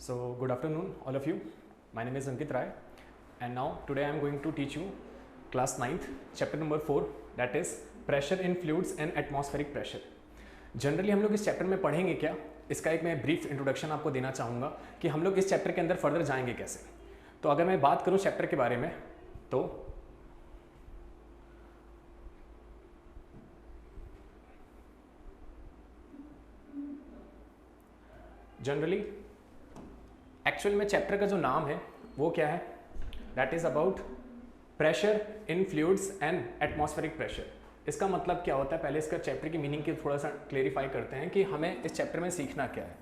So good afternoon all of you. My name is Ankit Rai and now today I am going to teach you class 9th chapter number 4 that is pressure in fluids and atmospheric pressure. Generally हम लोग इस chapter में पढ़ेंगे क्या, इसका एक मैं brief introduction आपको देना चाहूँगा कि हम लोग इस चैप्टर के अंदर फर्दर जाएंगे कैसे. तो अगर मैं बात करूँ चैप्टर के बारे में तो जनरली एक्चुअल में चैप्टर का जो नाम है वो क्या है, that is about pressure in fluids and atmospheric pressure. इसका मतलब क्या होता है, पहले इसका चैप्टर की मीनिंग की थोड़ा सा क्लेरिफाई करते हैं कि हमें इस चैप्टर में सीखना क्या है.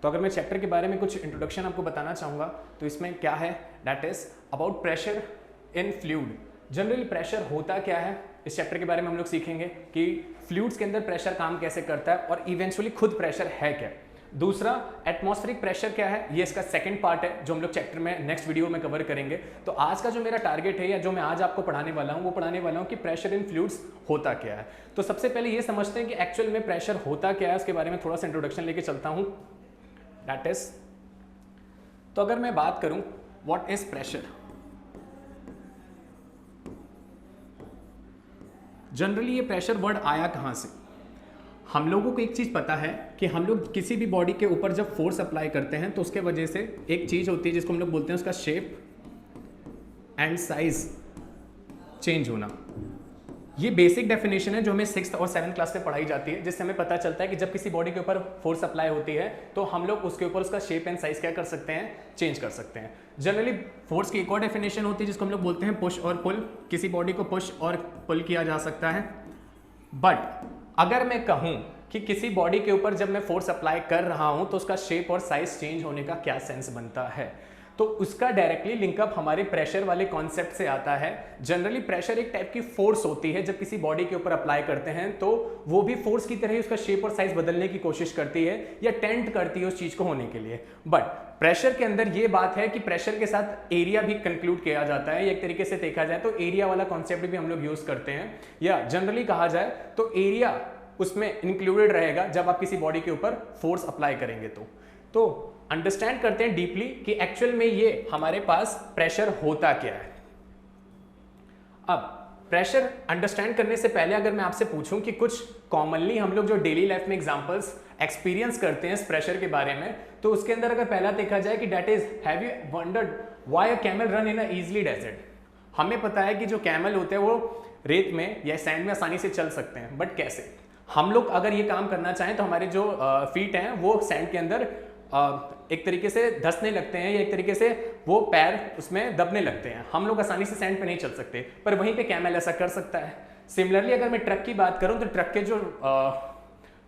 तो अगर मैं चैप्टर के बारे में कुछ इंट्रोडक्शन आपको बताना चाहूँगा तो इसमें क्या है, that is about pressure in fluid. Generally pressure होता क्या है, इस चैप्टर के बारे में हम लोग सीखेंगे कि फ्लूइड्स के अंदर प्रेशर काम कैसे करता है और इवेंचुअली खुद प्रेशर है क्या. दूसरा एटमॉस्फेरिक प्रेशर क्या है, ये इसका सेकंड पार्ट है जो हम लोग चैप्टर में नेक्स्ट वीडियो में कवर करेंगे. तो आज का जो मेरा टारगेट है या जो मैं आज आपको पढ़ाने वाला हूँ वो पढ़ाने वाला हूँ कि प्रेशर इन फ्लूइड्स होता क्या है. तो सबसे पहले ये समझते हैं कि एक्चुअल में प्रेशर होता क्या है, उसके बारे में थोड़ा सा इंट्रोडक्शन लेके चलता हूँ. दैट इज, तो अगर मैं बात करूँ व्हाट इज प्रेशर, जनरली ये प्रेशर वर्ड आया कहाँ से. हम लोगों को एक चीज़ पता है कि हम लोग किसी भी बॉडी के ऊपर जब फोर्स अप्लाई करते हैं तो उसके वजह से एक चीज़ होती है जिसको हम लोग बोलते हैं उसका शेप एंड साइज चेंज होना. ये बेसिक डेफिनेशन है जो हमें 6th और 7th क्लास में पढ़ाई जाती है, जिससे हमें पता चलता है कि जब किसी बॉडी के ऊपर फोर्स अप्लाई होती है तो हम लोग उसके ऊपर उसका शेप एंड साइज क्या कर सकते हैं, चेंज कर सकते हैं. जनरली फोर्स की एक और डेफिनेशन होती है जिसको हम लोग बोलते हैं पुश और पुल. किसी बॉडी को पुश और पुल किया जा सकता है. बट अगर मैं कहूँ कि किसी बॉडी के ऊपर जब मैं फोर्स अप्लाई कर रहा हूँ तो उसका शेप और साइज चेंज होने का क्या सेंस बनता है, तो उसका डायरेक्टली लिंकअप हमारे प्रेशर वाले कॉन्सेप्ट से आता है. जनरली प्रेशर एक टाइप की फोर्स होती है, जब किसी बॉडी के ऊपर अप्लाई करते हैं तो वो भी फोर्स की तरह ही उसका शेप और साइज बदलने की कोशिश करती है या टेंट करती है उस चीज को होने के लिए. बट प्रेशर के अंदर ये बात है कि प्रेशर के साथ एरिया भी कंक्लूड किया जाता है. एक तरीके से देखा जाए तो एरिया वाला कॉन्सेप्ट भी हम लोग यूज करते हैं, या जनरली कहा जाए तो एरिया उसमें इंक्लूडेड रहेगा जब आप किसी बॉडी के ऊपर फोर्स अप्लाई करेंगे. तो अंडरस्टैंड करते हैं डीपली कि एक्चुअल में ये हमारे पास प्रेशर होता क्या है. अब प्रेशर अंडरस्टैंड करने से पहले अगर मैं आपसे पूछूं कि कुछ कॉमनली हम लोग जो डेली लाइफ में एग्जांपल्स एक्सपीरियंस करते हैं इस प्रेशर के बारे में, तो उसके अंदर अगर पहला देखा जाए कि that is, have you wondered why a camel run in a easily desert. हमें पता है कि जो कैमल होते हैं वो रेत में या सैंड में आसानी से चल सकते हैं, बट कैसे. हम लोग अगर ये काम करना चाहें तो हमारे जो फीट हैं वो सैंड के अंदर एक तरीके से धंसने लगते हैं या एक तरीके से वो पैर उसमें दबने लगते हैं. हम लोग आसानी से सैंड पे नहीं चल सकते, पर वहीं पे कैमल ऐसा कर सकता है. सिमिलरली अगर मैं ट्रक की बात करूं तो ट्रक के जो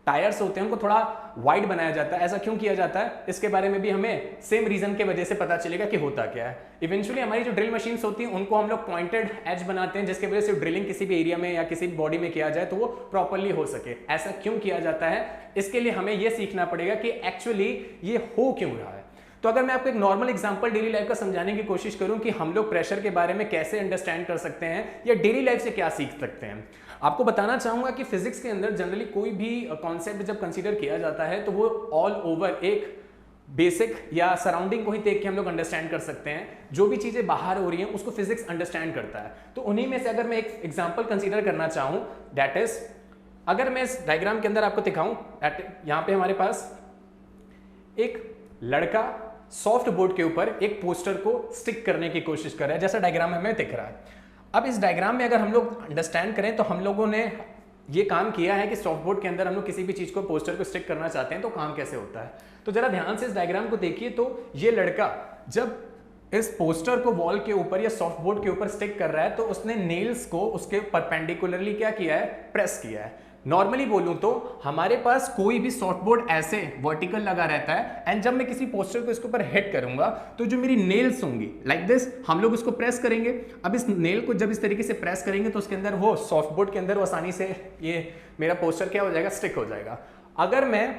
टायर्स होते हैं उनको थोड़ा वाइड बनाया जाता है. ऐसा क्यों किया जाता है, इसके बारे में भी हमें सेम रीजन के वजह से पता चलेगा कि होता क्या है. इवेंचुअली हमारी जो ड्रिल मशीन्स होती हैं उनको हम लोग पॉइंटेड एज बनाते हैं जिसकी वजह से ड्रिलिंग किसी भी एरिया में या किसी भी बॉडी में किया जाए तो वो प्रॉपरली हो सके. ऐसा क्यों किया जाता है, इसके लिए हमें यह सीखना पड़ेगा कि एक्चुअली ये हो क्यों रहा है. तो अगर मैं आपको एक नॉर्मल एग्जांपल डेली लाइफ का समझाने की कोशिश करूं कि हम लोग प्रेशर के बारे में कैसे अंडरस्टैंड कर सकते हैं या डेली लाइफ से क्या सीख सकते हैं, आपको बताना चाहूंगा कि फिजिक्स के अंदर जनरली कोई भी कॉन्सेप्ट जब कंसीडर किया जाता है तो वो ऑल ओवर एक बेसिक या सराउंडिंग को ही देख के हम लोग अंडरस्टैंड कर सकते हैं. जो भी चीजें बाहर हो रही हैं उसको फिजिक्स अंडरस्टैंड करता है. तो उन्हीं में से अगर मैं एक एग्जांपल कंसीडर करना चाहूं, दैट इज, अगर मैं इस डायग्राम के अंदर आपको दिखाऊं, यहां पे हमारे पास एक लड़का सॉफ्ट बोर्ड के ऊपर एक पोस्टर को स्टिक करने की कोशिश कर रहा है, जैसा डायग्राम में हमें दिख रहा है. अब इस डायग्राम में अगर हम लोग अंडरस्टैंड करें तो हम लोगों ने ये काम किया है कि सॉफ्ट बोर्ड के अंदर हम लोग किसी भी चीज को, पोस्टर को स्टिक करना चाहते हैं तो काम कैसे होता है. तो जरा ध्यान से इस डायग्राम को देखिए. तो ये लड़का जब इस पोस्टर को वॉल के ऊपर या सॉफ्ट बोर्ड के ऊपर स्टिक कर रहा है तो उसने नेल्स को उसके परपेंडिकुलरली क्या किया है, प्रेस किया है. नॉर्मली बोलूं तो हमारे पास कोई भी सॉफ्ट बोर्ड ऐसे वर्टिकल लगा रहता है एंड जब मैं किसी पोस्टर को इसके ऊपर हिट करूंगा तो जो मेरी नेल्स होंगी लाइक दिस, हम लोग उसको प्रेस करेंगे. अब इस नेल को जब इस तरीके से प्रेस करेंगे तो उसके अंदर वो सॉफ्ट बोर्ड के अंदर वो आसानी से ये मेरा पोस्टर क्या हो जाएगा, स्टिक हो जाएगा. अगर मैं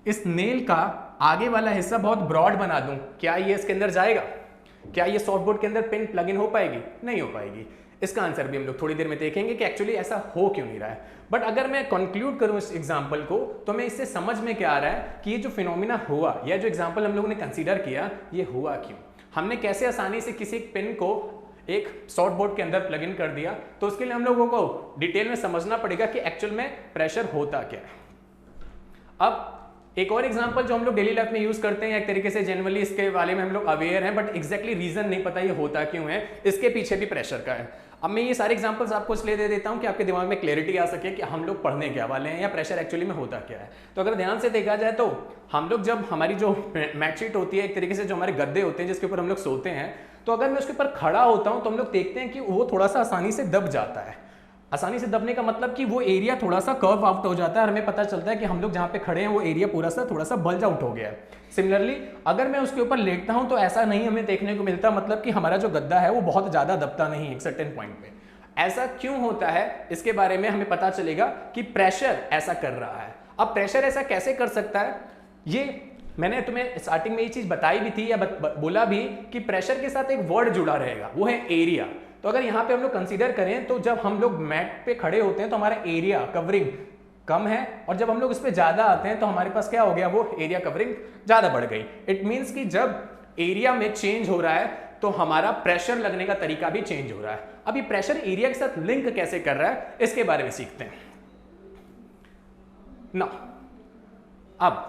इस नेल का आगे वाला हिस्सा बहुत ब्रॉड बना दूं, क्या ये इसके अंदर जाएगा, क्या ये सॉफ्ट बोर्ड के अंदर पिन प्लग इन हो पाएगी, नहीं हो पाएगी. इसका आंसर भी हम लोग थोड़ी देर में देखेंगे कि एक्चुअली ऐसा हो क्यों नहीं रहा है। बट अगर मैं कंक्लूड करूं इस एग्जांपल को, तो मैं इससे समझ में क्या आ रहा है कि ये जो फिनोमिना हुआ या जो एग्जांपल हम लोगों ने कंसीडर किया, ये हुआ क्यों। हमने कैसे आसानी से किसी पेन को एक शॉर्ट बोर्ड के अंदर प्लग इन कर दिया, तो उसके लिए हम लोगों को डिटेल में समझना पड़ेगा कि एक्चुअल में प्रेशर होता क्या है। अब एक और एग्जांपल जो हम लोग डेली लाइफ में यूज करते हैं, एक तरीके से जनरली इसके बारे में हम लोग अवेयर हैं, बट एग्जैक्टली रीजन नहीं पता ये होता क्यों है, इसके पीछे भी प्रेशर का है। अब मैं ये सारे एग्जांपल्स आपको इसलिए दे देता हूं कि आपके दिमाग में क्लैरिटी आ सके कि हम लोग पढ़ने क्या वाले हैं या प्रेशर एक्चुअली में होता क्या है। तो अगर ध्यान से देखा जाए तो हम लोग जब हमारी जो मैटशीट होती है, एक तरीके से जो हमारे गद्दे होते हैं जिसके ऊपर हम लोग सोते हैं, तो अगर मैं उसके ऊपर खड़ा होता हूं तो हम लोग देखते हैं कि वो थोड़ा सा आसानी से दब जाता है। आसानी से दबने का मतलब कि वो एरिया थोड़ा सा कर्व आउट हो जाता है और हमें पता चलता है कि हम लोग जहां पे खड़े हैं वो एरिया पूरा सा थोड़ा सा बल्ज आउट हो गया है। सिमिलरली अगर मैं उसके ऊपर लेटता हूं तो ऐसा नहीं हमें देखने को मिलता, मतलब कि हमारा जो गद्दा है वो बहुत ज्यादा दबता नहीं एक सर्टेन पॉइंट पे। ऐसा क्यों होता है इसके बारे में हमें पता चलेगा कि प्रेशर ऐसा कर रहा है। अब प्रेशर ऐसा कैसे कर सकता है, ये मैंने तुम्हें स्टार्टिंग में ये चीज बताई भी थी या बोला भी कि प्रेशर के साथ एक वर्ड जुड़ा रहेगा, वो है एरिया। तो अगर यहाँ पे हम लोग कंसीडर करें तो जब हम लोग मैट पे खड़े होते हैं तो हमारा एरिया कवरिंग कम है, और जब हम लोग उस पर ज्यादा आते हैं तो हमारे पास क्या हो गया, वो एरिया कवरिंग ज्यादा बढ़ गई। इट मीन्स कि जब एरिया में चेंज हो रहा है तो हमारा प्रेशर लगने का तरीका भी चेंज हो रहा है। अब ये प्रेशर एरिया के साथ लिंक कैसे कर रहा है इसके बारे में सीखते हैं ना। अब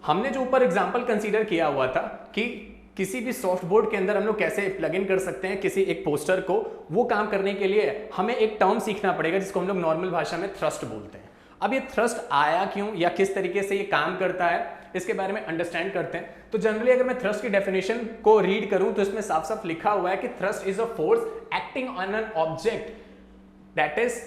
हमने जो ऊपर एग्जांपल कंसीडर किया हुआ था कि किसी भी सॉफ्ट बोर्ड के अंदर हम लोग कैसे प्लग इन कर सकते हैं किसी एक पोस्टर को, वो काम करने के लिए हमें एक टर्म सीखना पड़ेगा जिसको हम लोग नॉर्मल भाषा में थ्रस्ट बोलते हैं। अब ये थ्रस्ट आया क्यों या किस तरीके से ये काम करता है इसके बारे में अंडरस्टैंड करते हैं। तो जनरली अगर मैं थ्रस्ट की डेफिनेशन को रीड करूं तो इसमें साफ साफ लिखा हुआ है कि thrust is a force acting on an object that is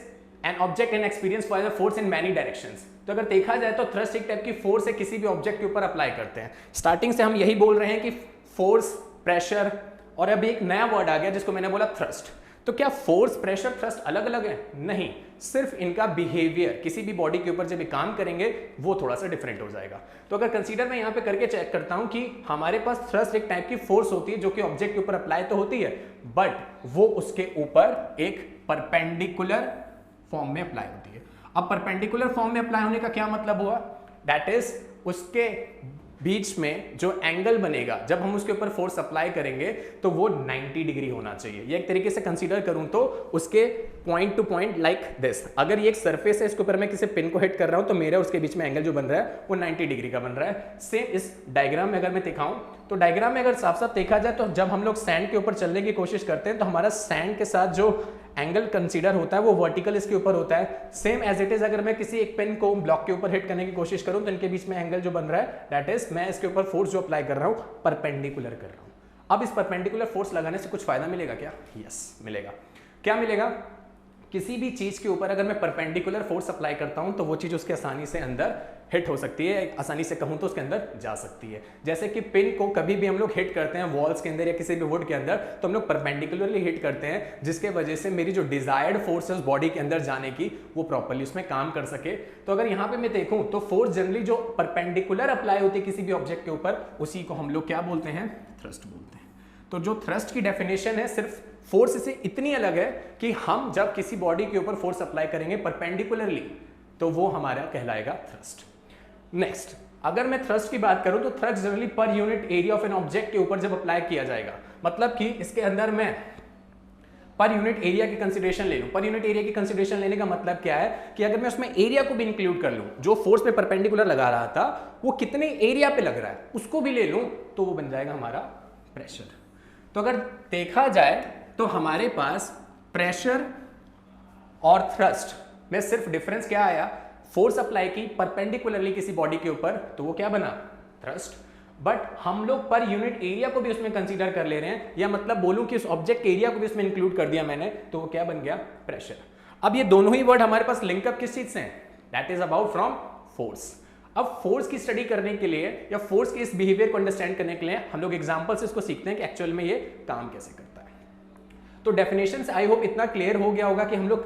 an object and experience for the force in many directions. तो अगर देखा जाए तो थ्रस्ट एक टाइप की फोर्स है, किसी भी ऑब्जेक्ट के ऊपर अप्लाई करते हैं। स्टार्टिंग से हम यही बोल रहे हैं कि फोर्स, प्रेशर, और अभी एक नया वर्ड आ गया जिसको मैंने बोला थ्रस्ट। तो क्या फोर्स, प्रेशर, थ्रस्ट अलग अलग है? नहीं, सिर्फ इनका बिहेवियर किसी भी बॉडी के ऊपर जब काम करेंगे वो थोड़ा सा डिफरेंट हो जाएगा। तो अगर कंसीडर मैं यहाँ पे करके चेक करता हूं कि हमारे पास थ्रस्ट एक टाइप की फोर्स होती है जो कि ऑब्जेक्ट के ऊपर अप्लाई तो होती है, बट वो उसके ऊपर एक परपेंडिकुलर फॉर्म में अप्लाई होती है। अब परपेंडिकुलर फॉर्म में अप्लाई होने का क्या मतलब हुआ, दैट इज उसके बीच में जो एंगल बनेगा जब हम उसके ऊपर फोर्स अप्लाई करेंगे तो वो 90 डिग्री होना चाहिए। ये एक तरीके से कंसीडर करूं तो उसके point two point like this, अगर ये एक सरफेस है इसके ऊपर मैं किसी पिन को हिट कर रहा हूं तो मेरा उसके बीच में एंगल जो बन रहा है वो 90 डिग्री का बन रहा है। सेम इस डायग्राम में अगर मैं दिखाऊं तो डायग्राम में अगर साफ साफ देखा जाए तो जब हम लोग सैंड के ऊपर चलने की कोशिश करते हैं तो हमारा सैंड के साथ जो एंगल कंसीडर होता है वो वर्टिकल इसके ऊपर होता है। सेम एज इट इज अगर मैं किसी एक पेन को ब्लॉक के ऊपर हिट करने की कोशिश करूं तो इनके बीच में एंगल जो बन रहा है दैट इज मैं इसके ऊपर फोर्स जो अप्लाई कर रहा हूं परपेंडिकुलर कर रहा हूं। अब इस परपेंडिकुलर फोर्स लगाने से कुछ फायदा मिलेगा क्या? यस मिलेगा। क्या मिलेगा? किसी भी चीज के ऊपर अगर मैं परपेंडिकुलर फोर्स अप्लाई करता हूं तो वो चीज उसके आसानी से अंदर हिट हो सकती है, आसानी से कहूं तो उसके अंदर जा सकती है। जैसे कि पिन को कभी भी हम लोग हिट करते हैं वॉल्स के अंदर या किसी भी वुड के अंदर तो हम लोग परपेंडिकुलरली हिट करते हैं, जिसके वजह से मेरी जो डिजायर्ड फोर्स है उस बॉडी के अंदर जाने की वो प्रॉपर्ली उसमें काम कर सके। तो अगर यहाँ पे मैं देखूं तो फोर्स जनरली जो परपेंडिकुलर अप्लाई होती है किसी भी ऑब्जेक्ट के ऊपर उसी को हम लोग क्या बोलते हैं? थ्रस्ट बोलते हैं। तो जो थ्रस्ट की डेफिनेशन है सिर्फ फोर्स से इतनी अलग है कि हम जब किसी बॉडी के ऊपर फोर्स अप्लाई करेंगे परपेंडिकुलरली तो वो हमारा कहलाएगा थ्रस्ट। नेक्स्ट, अगर मैं थ्रस्ट की बात करूं तो थ्रस्ट जनरली पर unit area of an object के ऊपर जब अप्लाई किया जाएगा, मतलब कि इसके अंदर मैं पर यूनिट एरिया की कंसीडरेशन ले लूं। पर यूनिट एरिया की कंसीडरेशन लेने का मतलब क्या है कि अगर मैं उसमें एरिया को भी इंक्लूड कर लूं, जो फोर्स पे परपेंडिकुलर लगा रहा था वो कितने एरिया पे लग रहा है उसको भी ले लूं तो वो बन जाएगा हमारा प्रेशर। तो अगर देखा जाए तो हमारे पास प्रेशर और थ्रस्ट में सिर्फ डिफरेंस क्या आया, फोर्स अप्लाई की परपेंडिकुलरली किसी बॉडी के ऊपर तो वो क्या बना? थ्रस्ट। बट हम लोग पर यूनिट एरिया को भी उसमें कंसीडर कर ले रहे हैं, या मतलब बोलूं कि उस ऑब्जेक्ट एरिया को भी उसमें इंक्लूड कर दिया मैंने, तो वो क्या बन गया? प्रेशर। अब ये दोनों ही वर्ड हमारे पास लिंकअप किस चीज से हैं? That is about from force. अब फोर्स की स्टडी करने के लिए या फोर्स के इस बिहेवियर को अंडरस्टैंड करने के लिए हम लोग एग्जांपल से इसको सीखते हैं कि एक्चुअल में ये काम कैसे करता है। तो डेफिनेशन से आई होप इतना क्लियर हो गया होगा कि हम लोग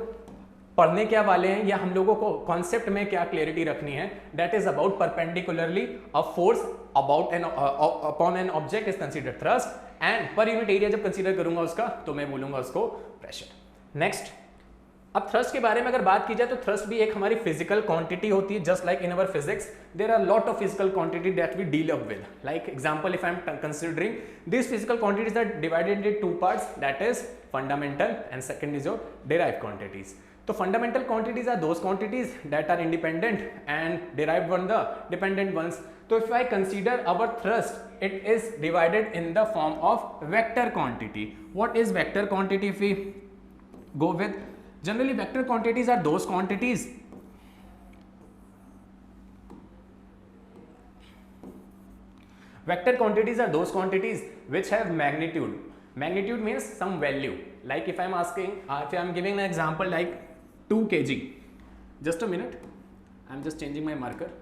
पढ़ने क्या वाले हैं या हम लोगों को कॉन्सेप्ट में क्या क्लियरिटी रखनी है। That is about perpendicularly a force about an upon an object is considered thrust, and पर यूनिट एरिया जब कंसीडर करूंगा उसका तो मैं बोलूंगा उसको प्रेशर। नेक्स्ट, अब थ्रस्ट के बारे में अगर बात की जाए तो थ्रस्ट भी एक हमारी फिजिकल क्वांटिटी होती है. Just like in our physics there are lot of physical quantity that we deal up with. Like example, if I am considering this physical quantities are divided into two parts, that is fundamental and second is your derived quantities. तो fundamental quantities are those quantities that are independent and derived from the dependent ones. तो if I consider our thrust, it is divided in the form of vector quantity. What is vector quantity? If we go with, generally vector quantities are those quantities which have magnitude. Magnitude means some value. Like if I am asking, if I am giving an example like 2 kg, just a minute, I am just changing my marker.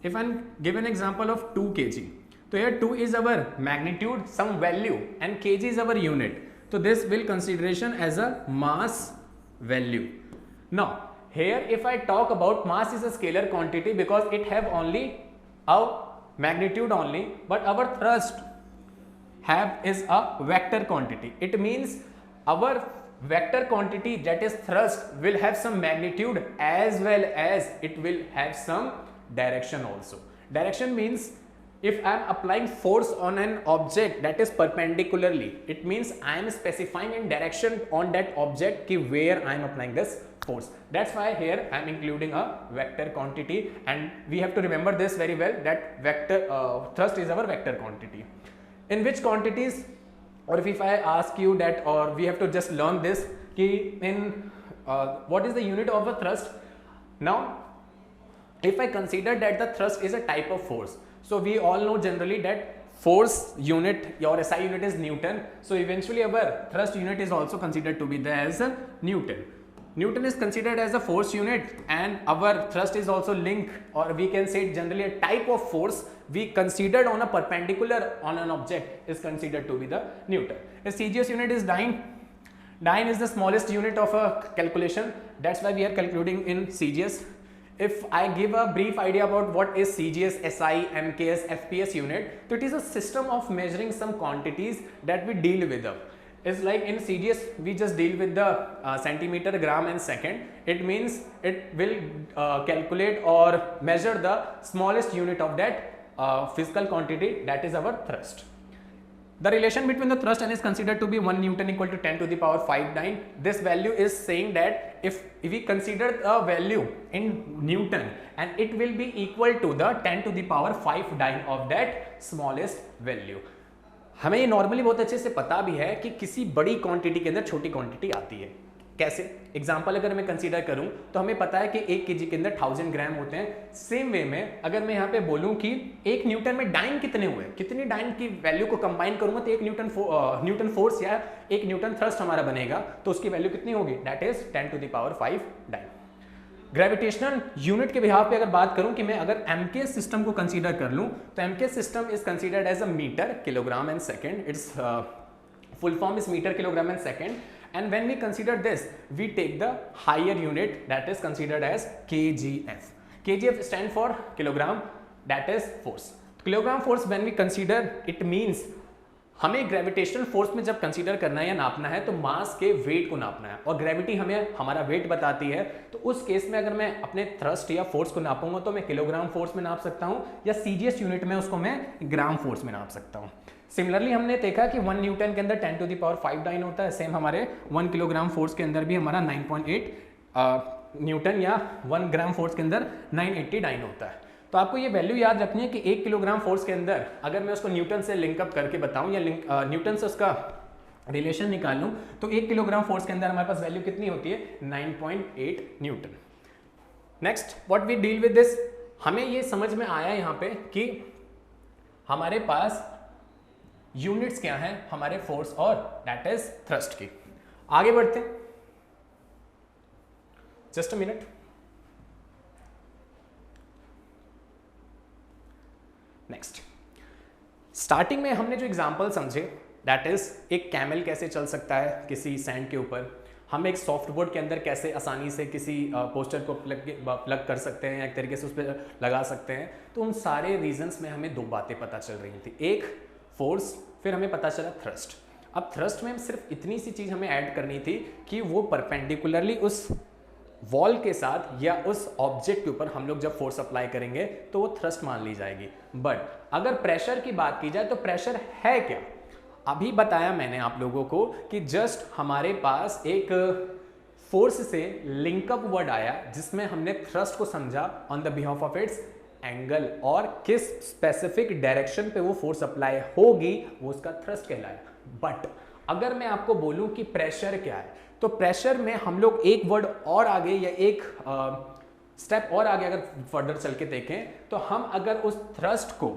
If I am given an example of 2 kg, तो here 2 is our magnitude, some value, and kg is our unit. So this will consideration as a mass value. Now here if I talk about mass is a scalar quantity because it have only a magnitude only, but our thrust have is a vector quantity. It means our vector quantity, that is thrust, will have some magnitude as well as it will have some direction also. Direction means if I am applying force on an object that is perpendicularly, it means I am specifying in direction on that object ki where I am applying this force. That's why here I am including a vector quantity, and we have to remember this very well, that vector thrust is our vector quantity. In which quantities, or if I ask you that, or we have to just learn this ki in what is the unit of a thrust. Now if I consider that the thrust is a type of force, so we all know generally that force unit, your SI unit is Newton. So eventually our thrust unit is also considered to be there as a Newton. Newton is considered as a force unit, and our thrust is also linked, or we can say generally a type of force we considered on a perpendicular on an object is considered to be the Newton. The CGS unit is dyne. Dyne is the smallest unit of a calculation. That's why we are calculating in CGS. If I give a brief idea about what is CGS, SI, MKS, FPS unit, so it is a system of measuring some quantities that we deal with. It's like in CGS we just deal with the centimeter, gram and second. It means it will calculate or measure the smallest unit of that physical quantity, that is our thrust. The relation between the thrust and is considered to be 1 Newton equal to 10 to the power 5 dyne. This value is saying that if we consider a value in Newton, and it will be equal to the 10 to the power 5 dyne of that smallest value. हमें ये normally बहुत अच्छे से पता भी है कि किसी बड़ी क्वांटिटी के अंदर छोटी क्वांटिटी आती है. कैसे? एग्जाम्पल अगर मैं कंसीडर करूं तो हमें पता है कि 1 केजी के अंदर 1000 ग्राम होते हैं. सेम वे में अगर मैं यहाँ पे बोलूं कि 1 न्यूटन में डाइन कितने हुए, कितनी डाइन की वैल्यू को कंबाइन करूंगा तो 1 न्यूटन फोर्स या 1 न्यूटन थ्रस्ट हमारा बनेगा. तो उसकी वैल्यू कितनी होगी? That is 10 to the power 5 dyne. Gravitational unit के बिहाफ पे अगर बात करूं कि मैं अगर एमकेएस सिस्टम को कंसीडर कर लूं तो MKS system is considered as a metre, kilogram and second. It's full form is metre, kilogram and second. And when we consider this, we take the higher unit that is considered as kgf. Kgf stand for kilogram, that is force. Kilogram force when we consider, it means हमें gravitational force में जब consider करना है या नापना है तो मास के वेट को नापना है, और ग्रेविटी हमें हमारा वेट बताती है. तो उस केस में अगर मैं अपने थ्रस्ट या फोर्स को नापूंगा तो मैं किलोग्राम फोर्स में नाप सकता हूं, या सीजीएस यूनिट में उसको मैं ग्राम फोर्स में नाप सकता हूं. सिमिलरली हमने देखा कि 1 न्यूटन के अंदर 10 टू द पावर 5 डाइन होता है. सेम हमारे 1 किलोग्राम फोर्स के अंदर भी हमारा 9.8 न्यूटन या 1 ग्राम फोर्स के अंदर 980 डाइन होता है. तो आपको ये वैल्यू याद रखनी है कि 1 किलोग्राम फोर्स के अंदर अगर मैं उसको न्यूटन से लिंकअप करके बताऊं या न्यूटन से उसका रिलेशन निकाल लूं तो 1 किलोग्राम फोर्स के अंदर हमारे पास वैल्यू कितनी होती है? 9.8 newton. Next what we deal with this, हमें ये समझ में आया यहाँ पे कि हमारे पास यूनिट्स क्या हैं हमारे फोर्स और दैट इज थ्रस्ट की. आगे बढ़ते हैं, just a minute. Next, starting में हमने जो एग्जांपल समझे दैट इज एक कैमल कैसे चल सकता है किसी सैंड के ऊपर, हम एक सॉफ्टबोर्ड के अंदर कैसे आसानी से किसी पोस्टर को प्लग कर सकते हैं या एक तरीके से उस पर लगा सकते हैं. तो उन सारे रीजंस में हमें दो बातें पता चल रही थी. एक, फोर्स, फिर हमें पता चला थ्रस्ट। अब थ्रस्ट में सिर्फ इतनी सी चीज हमें ऐड करनी थी कि वो परपेंडिकुलरली उस वॉल के साथ या उस ऑब्जेक्ट के ऊपर हम लोग जब फोर्स अप्लाई करेंगे तो वो थ्रस्ट मान ली जाएगी। बट अगर प्रेशर की बात की जाए तो प्रेशर है क्या? अभी बताया मैंने आप लोगों को कि जस्ट हमारे पास एक फोर्स से लिंकअप वर्ड आया जिसमें हमने थ्रस्ट को समझा on the behalf of its angle, और किस स्पेसिफिक डायरेक्शन पे वो फोर्स अप्लाई होगी वो उसका थ्रस्ट कहलाया। बट अगर मैं आपको बोलूं कि प्रेशर क्या है, तो प्रेशर में हम लोग एक वर्ड और आगे या एक स्टेप और आगे अगर फर्दर चल के देखें तो हम अगर उस थ्रस्ट को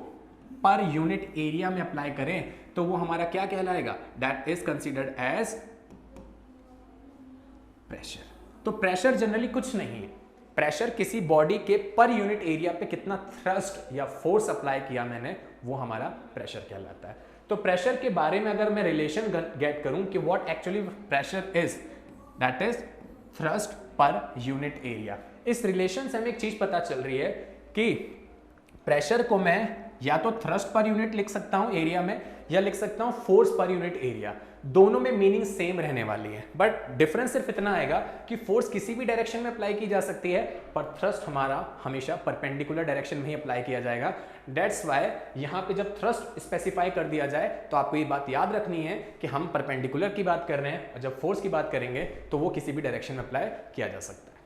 पर यूनिट एरिया में अप्लाई करें तो वो हमारा क्या कहलाएगा? That is considered as pressure. तो प्रेशर जनरली कुछ नहीं है, प्रेशर किसी बॉडी के पर यूनिट एरिया पे कितना थ्रस्ट या फोर्स अप्लाई किया मैंने, वो हमारा प्रेशर कहलाता है। तो प्रेशर के बारे में अगर मैं रिलेशन गेट करूं कि what actually pressure is, that is thrust पर यूनिट एरिया। इस रिलेशन से हमें एक चीज पता चल रही है कि प्रेशर को मैं या तो थ्रस्ट पर यूनिट लिख सकता हूं एरिया में, या लिख सकता हूं फोर्स पर यूनिट एरिया। दोनों में मीनिंग सेम रहने वाली है, बट डिफरेंस सिर्फ इतना आएगा कि फोर्स किसी भी डायरेक्शन में अप्लाई की जा सकती है, पर थ्रस्ट हमारा हमेशा परपेंडिकुलर डायरेक्शन में ही अप्लाई किया जाएगा। दैट्स वाई यहां पे जब थ्रस्ट स्पेसिफाई कर दिया जाए तो आपको ये बात याद रखनी है कि हम परपेंडिकुलर की बात कर रहे हैं, और जब फोर्स की बात करेंगे तो वो किसी भी डायरेक्शन में अप्लाई किया जा सकता है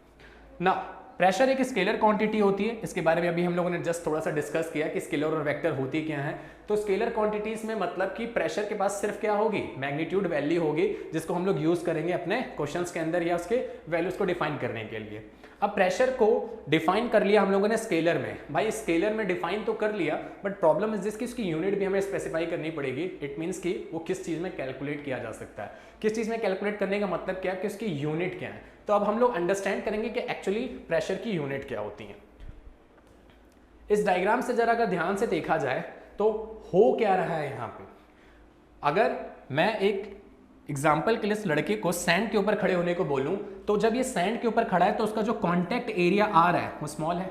ना। प्रेशर एक स्केलर क्वांटिटी होती है, इसके बारे में अभी हम लोगों ने जस्ट थोड़ा सा डिस्कस किया कि स्केलर और वेक्टर होती क्या है। तो स्केलर क्वांटिटीज में मतलब कि प्रेशर के पास सिर्फ क्या होगी? मैग्नीट्यूड वैल्यू होगी, जिसको हम लोग यूज करेंगे अपने क्वेश्चंस के अंदर या उसके वैल्यूज को डिफाइन करने के लिए। अब प्रेशर को डिफाइन कर लिया हम लोगों ने स्केलर में, भाई स्केलर में डिफाइन तो कर लिया, बट प्रॉब्लम इज दिस कि उसकी यूनिट भी हमें स्पेसिफाई करनी पड़ेगी। इट मींस कि वो किस चीज में कैलकुलेट किया जा सकता है। किस चीज में कैलकुलेट करने का मतलब क्या है कि उसकी यूनिट क्या है। तो अब हम लोग अंडरस्टैंड करेंगे कि एक्चुअली प्रेशर की यूनिट क्या होती है। इस डायग्राम से जरा अगर ध्यान से देखा जाए तो हो क्या रहा है यहाँ पे। अगर मैं एक एग्जाम्पल के लिए इस लड़के को सैंड के ऊपर खड़े होने को बोलूं, तो जब ये सैंड के ऊपर खड़ा है तो उसका जो कॉन्टेक्ट एरिया आ रहा है वो स्मॉल है।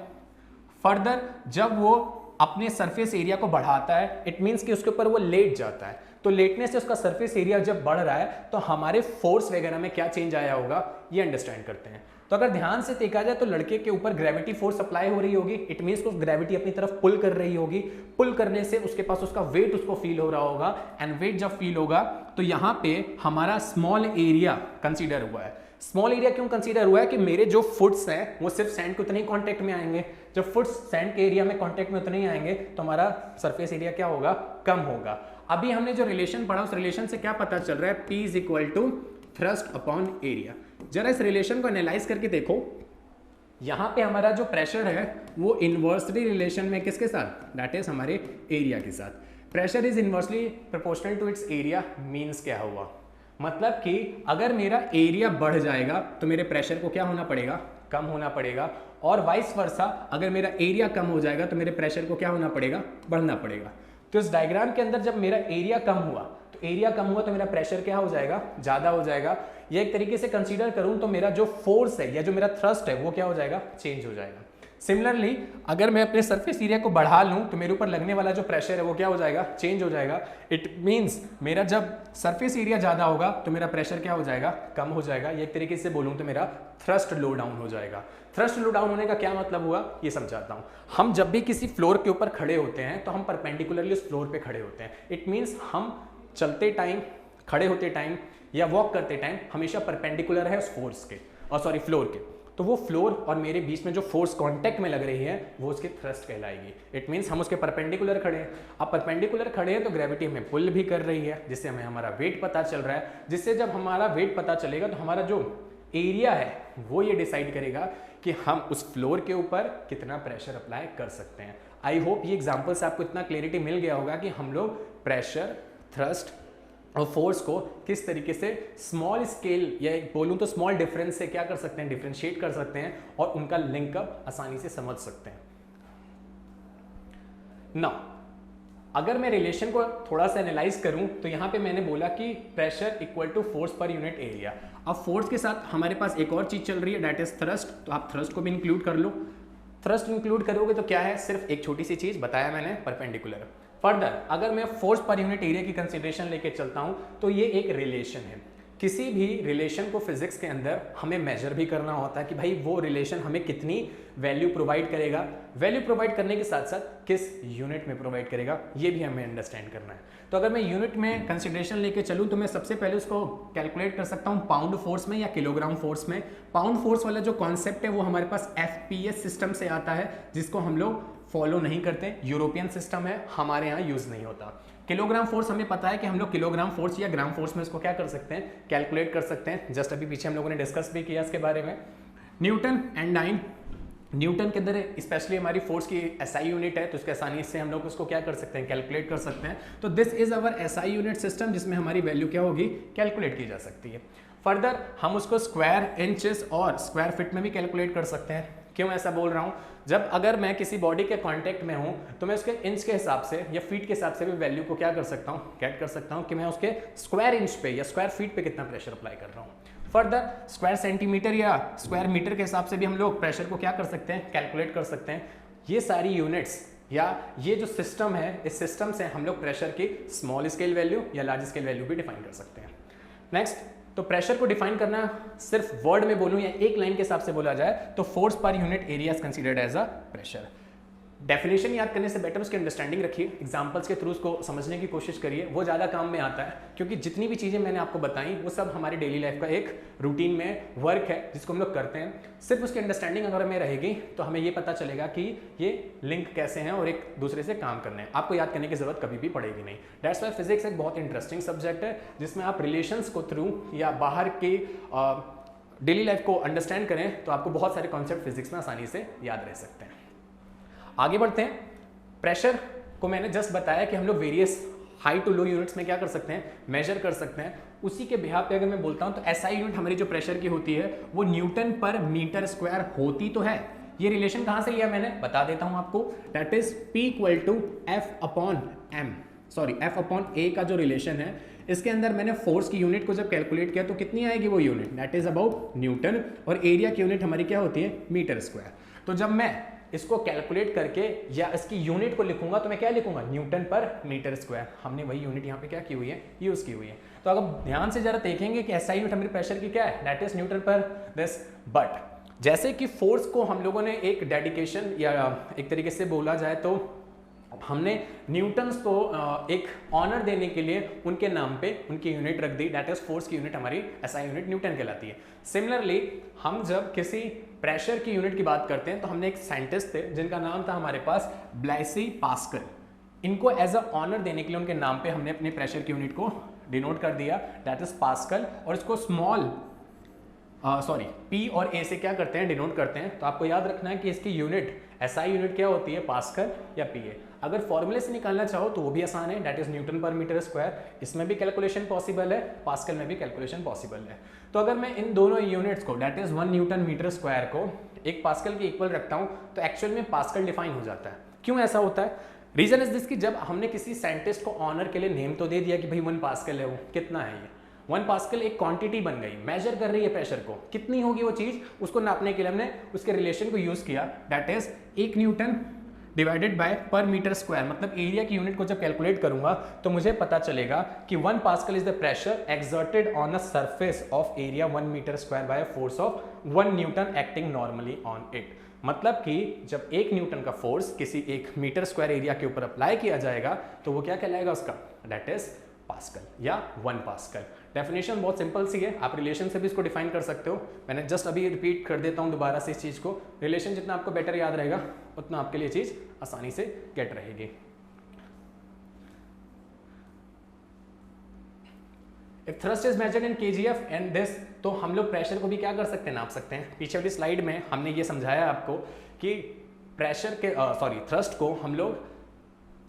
फर्दर जब वो अपने सरफेस एरिया को बढ़ाता है, इट मीन्स कि उसके ऊपर वो लेट जाता है, तो लेटने से उसका सरफेस एरिया जब बढ़ रहा है तो हमारे फोर्स वगैरह में क्या चेंज आया होगा, ये अंडरस्टैंड करते हैं। तो अगर ध्यान से देखा जाए तो लड़के के ऊपर ग्रेविटी फोर्स अप्लाई हो रही होगी, इट मीन्स ग्रेविटी अपनी तरफ पुल कर रही होगी। पुल करने से उसके पास उसका वेट उसको फील हो रहा होगा, एंड वेट जब फील होगा तो यहाँ पे हमारा स्मॉल एरिया कंसीडर हुआ है। स्मॉल एरिया क्यों कंसीडर हुआ है कि मेरे जो फुट्स हैं वो सिर्फ सैंड के उतने ही कांटेक्ट में आएंगे। जब फुट्स सैंड के एरिया में कांटेक्ट में उतने ही आएंगे तो हमारा सरफेस एरिया क्या होगा, कम होगा। अभी हमने जो रिलेशन पढ़ा उस रिलेशन से क्या पता चल रहा है, P is equal to thrust upon area. जरा इस रिलेशन को एनालाइज करके देखो, यहां पे हमारा जो प्रेशर है वो इनवर्सली रिलेशन में किसके साथ, दैट इज हमारे एरिया के साथ। Pressure is inversely proportional to its area, means क्या हुआ, मतलब कि अगर मेरा एरिया बढ़ जाएगा तो मेरे प्रेशर को क्या होना पड़ेगा, कम होना पड़ेगा, और वाइस वर्सा अगर मेरा एरिया कम हो जाएगा तो मेरे प्रेशर को क्या होना पड़ेगा, बढ़ना पड़ेगा। तो इस डायग्राम के अंदर जब मेरा एरिया कम हुआ तो एरिया कम हुआ तो मेरा प्रेशर क्या हो जाएगा, ज्यादा हो जाएगा। ये एक तरीके से कंसीडर करूं तो मेरा जो फोर्स है या जो मेरा थ्रस्ट है वो क्या हो जाएगा, चेंज हो जाएगा। सिमिलरली अगर मैं अपने सरफेस एरिया को बढ़ा लूं तो मेरे ऊपर लगने वाला जो प्रेशर है वो क्या हो जाएगा, चेंज हो जाएगा। इट मींस मेरा जब सरफेस एरिया ज्यादा होगा तो मेरा प्रेशर क्या हो जाएगा, कम हो जाएगा। ये एक तरीके से बोलूं तो मेरा थ्रस्ट लो डाउन हो जाएगा। थ्रस्ट लो डाउन होने का क्या मतलब हुआ, ये समझाता हूं। हम जब भी किसी फ्लोर के ऊपर खड़े होते हैं तो हम परपेंडिकुलरली उस फ्लोर पे खड़े होते हैं। इट मींस हम चलते टाइम, खड़े होते टाइम या वॉक करते टाइम हमेशा परपेंडिकुलर है उस फोर्स के, और सॉरी फ्लोर के। तो वो फ्लोर और मेरे बीच में जो फोर्स कांटेक्ट में लग रही है वो उसके थ्रस्ट कहलाएगी। इट मींस हम उसके परपेंडिकुलर खड़े हैं। अब परपेंडिकुलर खड़े हैं तो ग्रेविटी हमें पुल भी कर रही है, जिससे हमें हमारा वेट पता चल रहा है, जिससे जब हमारा वेट पता चलेगा तो हमारा जो एरिया है वो ये डिसाइड करेगा कि हम उस फ्लोर के ऊपर कितना प्रेशर अप्लाई कर सकते हैं। आई होप ये एग्जाम्पल से आपको इतना क्लियरिटी मिल गया होगा कि हम लोग प्रेशर, थ्रस्ट और फोर्स को किस तरीके से स्मॉल स्केल या बोलूं तो स्मॉल डिफरेंस से क्या कर सकते हैं, डिफरेंशिएट कर सकते हैं और उनका लिंकअप आसानी से समझ सकते हैं। नाउ अगर मैं रिलेशन को थोड़ा सा एनालाइज करूं तो यहां पे मैंने बोला कि pressure equal to force per unit area. अब फोर्स के साथ हमारे पास एक और चीज चल रही है, दैट इज थ्रस्ट। तो आप थ्रस्ट को भी इंक्लूड कर लो। थ्रस्ट इंक्लूड करोगे तो क्या है, सिर्फ एक छोटी सी चीज बताया मैंने, परपेंडिकुलर। फर्दर अगर मैं फोर्स पर यूनिट एरिया की कंसिडरेशन लेके चलता हूं तो ये एक रिलेशन है। किसी भी रिलेशन को फिजिक्स के अंदर हमें मेजर भी करना होता है कि भाई वो रिलेशन हमें कितनी वैल्यू प्रोवाइड करेगा, वैल्यू प्रोवाइड करने के साथ साथ किस यूनिट में प्रोवाइड करेगा, ये भी हमें अंडरस्टैंड करना है। तो अगर मैं यूनिट में कंसिडरेशन लेके चलूँ तो मैं सबसे पहले उसको कैलकुलेट कर सकता हूँ पाउंड फोर्स में या किलोग्राम फोर्स में। पाउंड फोर्स वाला जो कॉन्सेप्ट है वो हमारे पास FPS सिस्टम से आता है, जिसको हम लोग फॉलो नहीं करते, यूरोपियन सिस्टम है, हमारे यहाँ यूज नहीं होता। किलोग्राम फोर्स हमें पता है कि हम लोग किलोग्राम फोर्स या ग्राम फोर्स में इसको क्या कर सकते हैं, कैलकुलेट कर सकते हैं। जस्ट अभी पीछे हम लोगों ने डिस्कस भी किया इसके बारे में। न्यूटन एंड डाइन, न्यूटन के अंदर स्पेशली हमारी फोर्स की SI यूनिट है, तो उसके आसानी से हम लोग उसको क्या कर सकते हैं, कैलकुलेट कर सकते हैं। तो this is our SI unit system, जिसमें हमारी वैल्यू क्या होगी, कैलकुलेट की जा सकती है। फर्दर हम उसको स्क्वायर, इंचेस और स्क्वायर फीट में भी कैलकुलेट कर सकते हैं। क्यों ऐसा बोल रहा हूँ, जब अगर मैं किसी बॉडी के कांटेक्ट में हूँ तो मैं उसके इंच के हिसाब से या फीट के हिसाब से भी वैल्यू को क्या कर सकता हूँ, कैट कर सकता हूँ कि मैं उसके स्क्वायर इंच पे या स्क्वायर फीट पे कितना प्रेशर अप्लाई कर रहा हूँ। फर्दर स्क्वायर सेंटीमीटर या स्क्वायर मीटर के हिसाब से भी हम लोग प्रेशर को क्या कर सकते हैं, कैलकुलेट कर सकते हैं। ये सारी यूनिट्स या ये जो सिस्टम है, इस सिस्टम से हम लोग प्रेशर की स्मॉल स्केल वैल्यू या लार्ज स्केल वैल्यू भी डिफाइन कर सकते हैं। नेक्स्ट, तो प्रेशर को डिफाइन करना सिर्फ वर्ड में बोलूं या एक लाइन के हिसाब से बोला जाए तो force per unit area is considered as a pressure. Definition याद करने से बेटर उसकी अंडरस्टैंडिंग रखिए, एग्जांपल्स के थ्रू उसको समझने की कोशिश करिए, वो ज़्यादा काम में आता है। क्योंकि जितनी भी चीज़ें मैंने आपको बताई वो सब हमारी डेली लाइफ का एक रूटीन में वर्क है जिसको हम लोग करते हैं। सिर्फ उसकी अंडरस्टैंडिंग अगर हमें रहेगी तो हमें ये पता चलेगा कि ये लिंक कैसे हैं और एक दूसरे से काम करने हैं। आपको याद करने की जरूरत कभी भी पड़ेगी नहीं। दैट्स व्हाई फिजिक्स एक बहुत इंटरेस्टिंग सब्जेक्ट है जिसमें आप रिलेशंस को थ्रू या बाहर की डेली लाइफ को अंडरस्टैंड करें तो आपको बहुत सारे कॉन्सेप्ट फिजिक्स में आसानी से याद रह सकते हैं। आगे बढ़ते हैं। प्रेशर को मैंने जस्ट बताया कि हम लोग various high to low units में क्या कर सकते हैं, मेजर कर सकते हैं। उसी के बिहाफ पे अगर मैं बोलता हूं तो SI यूनिट हमारी जो प्रेशर की होती है वो न्यूटन पर मीटर स्क्वायर होती तो है। ये रिलेशन कहां से लिया मैंने बता देता हूं आपको, that is P = F upon A का जो रिलेशन है, इसके अंदर मैंने फोर्स की यूनिट को जब कैलकुलेट किया तो कितनी आएगी वो unit, that is about Newton, और एरिया की यूनिट हमारी क्या होती है, मीटर स्क्वायर। तो जब मैं इसको कैलकुलेट करके या इसकी यूनिट को लिखूंगा तो मैं क्या लिखूंगा, न्यूटन पर मीटर स्क्वायर। हमने वही यूनिट यहाँ पे क्या की हुई है, यूज की हुई है। तो अगर ध्यान से जरा देखेंगे कि SI यूनिट हमारी प्रेशर की क्या है, दैट इज न्यूटन पर दिस। बट जैसे कि फोर्स को हम लोगों ने एक डेडिकेशन या एक तरीके से बोला जाए तो हमने न्यूटन्स को एक ऑनर देने के लिए उनके नाम पे उनकी यूनिट रख दी, दैट इज फोर्स की यूनिट हमारी SI यूनिट न्यूटन कहलाती है। सिमिलरली हम जब किसी प्रेशर की यूनिट की बात करते हैं तो हमने एक साइंटिस्ट थे जिनका नाम था हमारे पास ब्लाइसी पास्कल। इनको एज अ ऑनर देने के लिए उनके नाम पे हमने अपने प्रेशर की यूनिट को डिनोट कर दिया, दैट इज पास्कल, और इसको स्मॉल P और A से क्या करते हैं, डिनोट करते हैं। तो आपको याद रखना है कि इसकी यूनिट SI यूनिट क्या होती है, पास्कल या PA। अगर फॉर्मूले से निकालना चाहो तो वो भी आसान है, दैट इज न्यूटन पर मीटर स्क्वायर। इसमें भी कैलकुलेशन पॉसिबल है, पास्कल में भी कैलकुलेशन पॉसिबल है। तो अगर मैं इन दोनों यूनिट्स को, that is 1 newton metre square को एक पास्कल के इक्वल रखता हूं तो एक्चुअल में पास्कल डिफाइन हो जाता है। क्यों ऐसा होता है, रीजन इज दिस कि जब हमने किसी साइंटिस्ट को ऑनर के लिए नेम तो दे दिया कि भाई 1 पास्कल है, वो कितना है, ये 1 पास्कल एक क्वांटिटी बन गई, मेजर कर रही है प्रेशर को, कितनी होगी वो चीज, उसको नापने के लिए हमने उसके रिलेशन को यूज किया, that is 1 Newton divided by पर मीटर स्क्वायर। मतलब एरिया की यूनिट को जब कैलकुलेट करूंगा तो मुझे पता चलेगा कि 1 pascal is the pressure exerted on a surface of area 1 metre square by force of 1 newton acting normally on it. मतलब कि जब 1 न्यूटन का फोर्स किसी 1 मीटर स्क्वायर एरिया के ऊपर अप्लाई किया जाएगा तो वो क्या कहलाएगा उसका, दैट इज पास्कल या 1 पास्कल। डेफिनेशन बहुत सिंपल सी है, आप रिलेशन से भी इसको डिफाइन कर सकते हो। मैंने जस्ट अभी रिपीट कर देता हूं दोबारा से इस चीज को। रिलेशन जितना आपको बेटर याद रहेगा उतना आपके लिए चीज आसानी से गेट रहेगी। If thrust is measured in kgf and this, तो हम लोग प्रेशर को भी क्या कर सकते हैं, नाप सकते हैं। पीछे वाली स्लाइड में हमने ये समझाया आपको कि प्रेशर के थ्रस्ट को हम लोग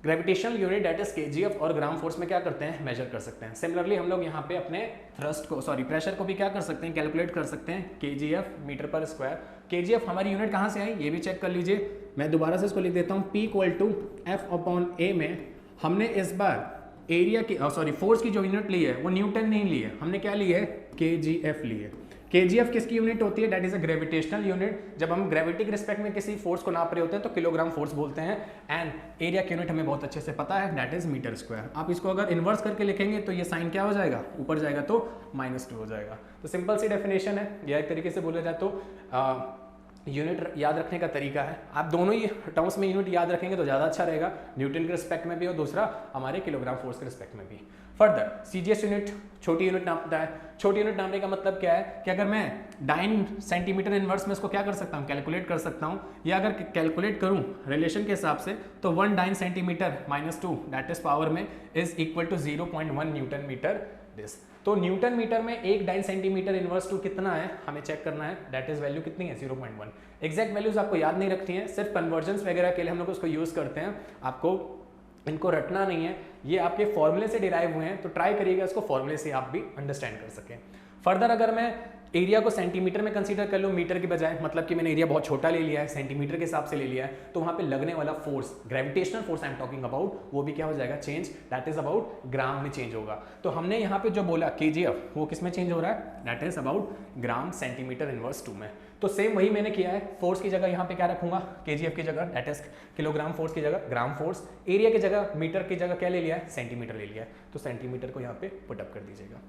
gravitational unit that is kgf और ग्राम फोर्स में क्या करते हैं, मेजर कर सकते हैं। सिमिलरली हम लोग यहाँ पे अपने थ्रस्ट को प्रेशर को भी क्या कर सकते हैं, कैलकुलेट कर सकते हैं, kgf मीटर पर स्क्वायर। kgf हमारी यूनिट कहाँ से आई ये भी चेक कर लीजिए। मैं दोबारा से इसको लिख देता हूँ, P = F अपॉन A में हमने इस बार एरिया की फोर्स की जो यूनिट ली है वो न्यूटन नहीं ली है, हमने क्या ली है, kgf ली है। kgf किसकी यूनिट होती है? That is a gravitational unit. जब हम ग्रेविटी के रिस्पेक्ट में किसी फोर्स को नाप रहे होते हैं तो किलोग्राम फोर्स बोलते हैं। एंड एरिया की यूनिट हमें बहुत अच्छे से पता है, दैट इज मीटर स्क्वायर। आप इसको अगर इन्वर्स करके लिखेंगे तो ये साइन क्या हो जाएगा? ऊपर जाएगा तो -2 हो जाएगा। तो सिंपल सी डेफिनेशन है, या एक तरीके से बोला जाए तो यूनिट याद रखने का तरीका है। आप दोनों ही टर्म्स में यूनिट याद रखेंगे तो ज़्यादा अच्छा रहेगा, न्यूटन के रिस्पेक्ट में भी और दूसरा हमारे किलोग्राम फोर्स के रिस्पेक्ट में भी। फर्दर सीजीएस यूनिट छोटी यूनिट नापता है। छोटी यूनिट नापने का मतलब क्या है कि अगर मैं डाइन सेंटीमीटर इनवर्स में इसको क्या कर सकता हूँ? कैलकुलेट कर सकता हूँ, या अगर कैलकुलेट करूँ रिलेशन के हिसाब से तो 1 dyne centimetre -2 that is power में is equal to 0.1 newton metre this. तो न्यूटन मीटर में 1 डाइन सेंटीमीटर इनवर्स टू कितना है हमें चेक करना है, दैट इज वैल्यू कितनी है? 0.1। एग्जैक्ट वैल्यूज आपको याद नहीं रखती हैं, सिर्फ कन्वर्जन्स वगैरह के लिए हम लोग उसको यूज करते हैं, आपको इनको रटना नहीं है, ये आपके फॉर्मूले से डिराइव हुए हैं, तो ट्राई करिएगा इसको फॉर्मूले से आप भी अंडरस्टैंड कर सकें। फर्दर अगर मैं एरिया को सेंटीमीटर में कंसीडर कर लूँ मीटर के बजाय, मतलब कि मैंने एरिया बहुत छोटा ले लिया है, सेंटीमीटर के हिसाब से ले लिया है, तो वहाँ पे लगने वाला force, gravitational force I am talking about, वो भी क्या हो जाएगा? चेंज, दैट इज अबाउट ग्राम में चेंज होगा। तो हमने यहाँ पे जो बोला केजीएफ वो किस में चेंज हो रहा है? That is about gram centimetre inverse 2 में। तो सेम वही मैंने किया है, फोर्स की जगह यहाँ पे क्या रखूंगा? केजीएफ की जगह दैट इज किलोग्राम फोर्स की जगह ग्राम फोर्स, एरिया की जगह मीटर की जगह क्या ले लिया है? सेंटीमीटर ले लिया है, तो सेंटीमीटर को यहाँ पे पुटअप कर दीजिएगा।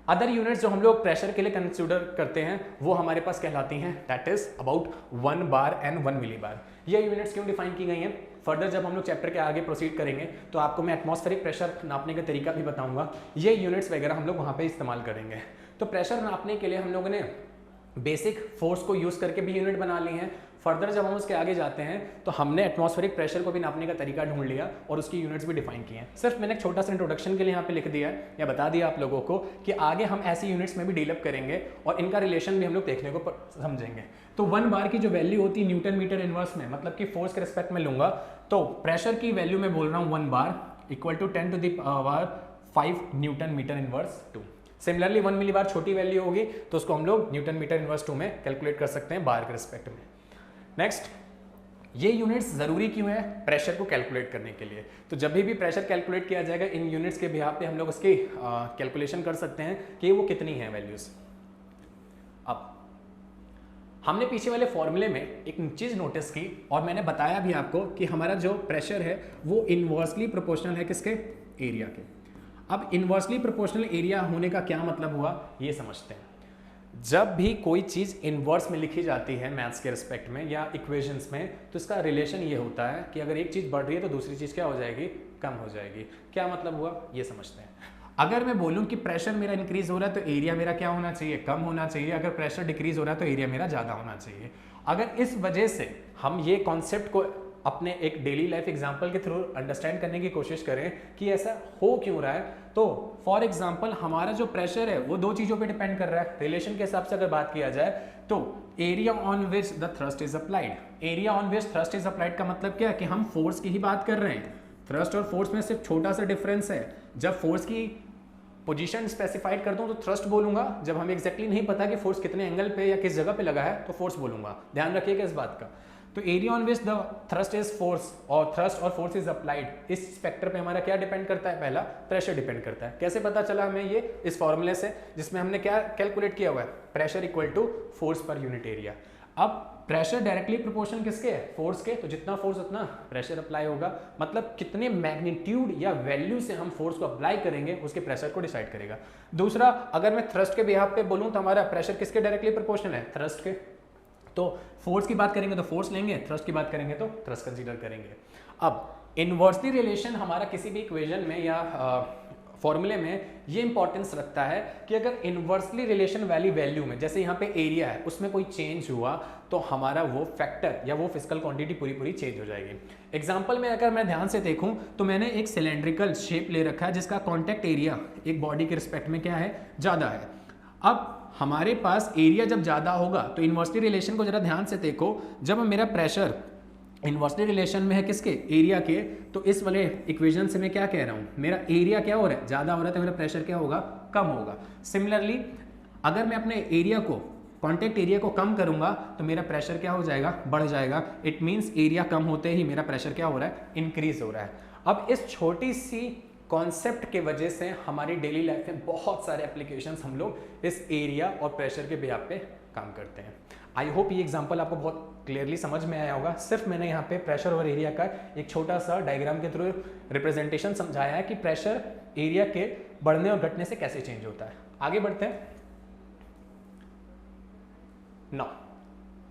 अदर यूनिट्स जो हम लोग प्रेशर के लिए कंसिडर करते हैं वो हमारे पास कहलाती हैं that is about 1 bar and 1 मिली बार। ये यूनिट्स क्यों डिफाइन की गई हैं? फर्दर जब हम लोग चैप्टर के आगे प्रोसीड करेंगे तो आपको मैं एटमॉस्फेरिक प्रेशर नापने का तरीका भी बताऊंगा, ये यूनिट्स वगैरह हम लोग वहाँ पे इस्तेमाल करेंगे। तो प्रेशर नापने के लिए हम लोगों ने बेसिक फोर्स को यूज करके भी यूनिट बना ली हैं। फर्दर जब हम उसके आगे जाते हैं तो हमने एटमॉस्फेरिक प्रेशर को भी नापने का तरीका ढूंढ लिया और उसकी यूनिट्स भी डिफाइन की हैं। सिर्फ मैंने एक छोटा सा इंट्रोडक्शन के लिए यहाँ पे लिख दिया है या बता दिया आप लोगों को कि आगे हम ऐसी यूनिट्स में भी डेवलप करेंगे और इनका रिलेशन भी हम लोग देखने को समझेंगे। तो 1 बार की जो वैल्यू होती है न्यूटन मीटर इनवर्स में, मतलब कि फोर्स के रिस्पेक्ट में लूंगा, तो प्रेशर की वैल्यू में बोल रहा हूँ 1 bar equal to 10 to the power 5 newton metre inverse 2। Similarly 1 millibar छोटी वैल्यू होगी तो उसको हम लोग न्यूटन मीटर इनवर्स 2 में कैलकुलेट कर सकते हैं बार के रिस्पेक्ट में। नेक्स्ट, ये यूनिट्स जरूरी क्यों है? प्रेशर को कैलकुलेट करने के लिए। तो जब भी प्रेशर कैलकुलेट किया जाएगा इन यूनिट्स के बिहाफ पे हम लोग उसकी कैलकुलेशन कर सकते हैं कि वो कितनी है वैल्यूज। अब हमने पीछे वाले फॉर्मूले में एक चीज नोटिस की और मैंने बताया भी आपको कि हमारा जो प्रेशर है वो इनवर्सली प्रोपोर्शनल है किसके? एरिया के। अब इनवर्सली प्रोपोर्शनल एरिया होने का क्या मतलब हुआ ये समझते हैं। जब भी कोई चीज़ इनवर्स में लिखी जाती है मैथ्स के रिस्पेक्ट में या इक्वेशंस में, तो इसका रिलेशन ये होता है कि अगर एक चीज़ बढ़ रही है तो दूसरी चीज़ क्या हो जाएगी? कम हो जाएगी। क्या मतलब हुआ ये समझते हैं। अगर मैं बोलूं कि प्रेशर मेरा इंक्रीज हो रहा है तो एरिया मेरा क्या होना चाहिए? कम होना चाहिए। अगर प्रेशर डिक्रीज हो रहा है तो एरिया मेरा ज़्यादा होना चाहिए। अगर इस वजह से हम ये कॉन्सेप्ट को अपने एक डेली लाइफ एग्जाम्पल के थ्रू अंडरस्टैंड करने की कोशिश करें कि ऐसा हो क्यों रहा है, तो फॉर एग्जाम्पल हमारा जो प्रेशर है वो 2 चीज़ों पे डिपेंड कर रहा है। रिलेशन के हिसाब से अगर बात किया जाए तो area on which the thrust is applied. Area on which thrust is applied का मतलब क्या है कि हम फोर्स की ही बात कर रहे हैं। थ्रस्ट और फोर्स में सिर्फ छोटा सा डिफरेंस है। जब फोर्स की पोजीशन स्पेसिफाइड कर दूं तो थ्रस्ट बोलूंगा, जब हमें एग्जैक्टली नहीं पता कि फोर्स कितने एंगल पे या किस जगह पे लगा है तो फोर्स बोलूंगा। ध्यान रखिएगा इस बात का। तो area on which the thrust is force और थ्रस्ट और फोर्स इज अप्लाइड, इस फैक्टर पे हमारा क्या डिपेंड करता है? पहला प्रेशर डिपेंड करता है। कैसे पता चला हमें ये? इस फॉर्मूले से जिसमें हमने क्या कैलकुलेट किया हुआ है? Pressure equal to force per unit area. अब प्रेशर डायरेक्टली प्रोपोर्शनल किसके है? फोर्स के। तो जितना फोर्स उतना प्रेशर अप्लाई होगा, मतलब कितने मैग्नीट्यूड या वैल्यू से हम फोर्स को अप्लाई करेंगे उसके प्रेशर को डिसाइड करेगा। दूसरा, अगर मैं थ्रस्ट के बिहाफ पे बोलूं तो हमारा प्रेशर किसके डायरेक्टली प्रोपोर्शनल है? थ्रस्ट के। तो फोर्स की बात करेंगे तो फोर्स लेंगे, थ्रस्ट की बात करेंगे तो थ्रस्ट कंसीडर करेंगे। अब इनवर्सली रिलेशन हमारा किसी भी इक्वेशन में या फॉर्मूले में ये इंपॉर्टेंस रखता है कि अगर इनवर्सली रिलेशन वाली वैल्यू में, जैसे यहाँ पे एरिया है, उसमें कोई चेंज हुआ तो हमारा वो फैक्टर या वो फिजिकल क्वांटिटी पूरी चेंज हो जाएगी। एग्जांपल में अगर मैं ध्यान से देखूं तो मैंने एक सिलेंड्रिकल शेप ले रखा है जिसका कॉन्टैक्ट एरिया एक बॉडी के रिस्पेक्ट में क्या है? ज़्यादा है। अब हमारे पास एरिया जब ज़्यादा होगा तो इनवर्सली रिलेशन को जरा ध्यान से देखो। जब मेरा प्रेशर इनवर्सली रिलेशन में है किसके? एरिया के, तो इस वाले इक्वेशन से मैं क्या कह रहा हूँ? मेरा एरिया क्या हो रहा है? ज़्यादा हो रहा है तो मेरा प्रेशर क्या होगा? कम होगा। सिमिलरली अगर मैं अपने एरिया को, कॉन्टैक्ट एरिया को कम करूंगा तो मेरा प्रेशर क्या हो जाएगा? बढ़ जाएगा। इट मीन्स एरिया कम होते ही मेरा प्रेशर क्या हो रहा है? इंक्रीज हो रहा है। अब इस छोटी सी कॉन्सेप्ट के वजह से हमारी डेली लाइफ में बहुत सारे एप्लीकेशंस हम लोग इस एरिया और प्रेशर के बिहाफ पे काम करते हैं। आई होप ये एग्जांपल आपको बहुत क्लियरली समझ में आया होगा। सिर्फ मैंने यहाँ पे प्रेशर और एरिया का एक छोटा सा डायग्राम के थ्रू रिप्रेजेंटेशन समझाया है कि प्रेशर एरिया के बढ़ने और घटने से कैसे चेंज होता है। आगे बढ़ते हैं। नाउ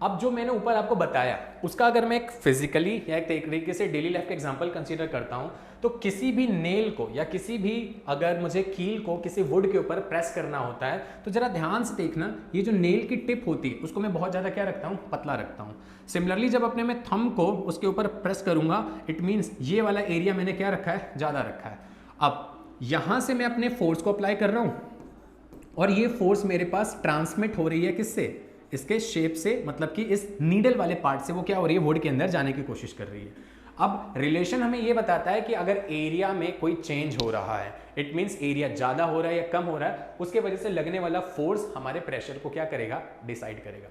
अब जो मैंने ऊपर आपको बताया उसका अगर मैं एक फिजिकली या एक तरीके से डेली लाइफ का एग्जांपल कंसीडर करता हूं, तो किसी भी नेल को या किसी भी अगर मुझे कील को किसी वुड के ऊपर प्रेस करना होता है तो जरा ध्यान से देखना, ये जो नेल की टिप होती है उसको मैं बहुत ज़्यादा क्या रखता हूँ, पतला रखता हूँ। सिमिलरली जब अपने मैं थंब को उसके ऊपर प्रेस करूंगा, इट मीन्स ये वाला एरिया मैंने क्या रखा है, ज़्यादा रखा है। अब यहाँ से मैं अपने फोर्स को अप्लाई कर रहा हूँ और ये फोर्स मेरे पास ट्रांसमिट हो रही है किससे, इसके शेप से, मतलब कि इस नीडल वाले पार्ट से वो क्या हो रही है, वुड के अंदर जाने की कोशिश कर रही है। अब रिलेशन हमें ये बताता है कि अगर एरिया में कोई चेंज हो रहा है, इट मींस एरिया ज़्यादा हो रहा है या कम हो रहा है, उसके वजह से लगने वाला फोर्स हमारे प्रेशर को क्या करेगा, डिसाइड करेगा।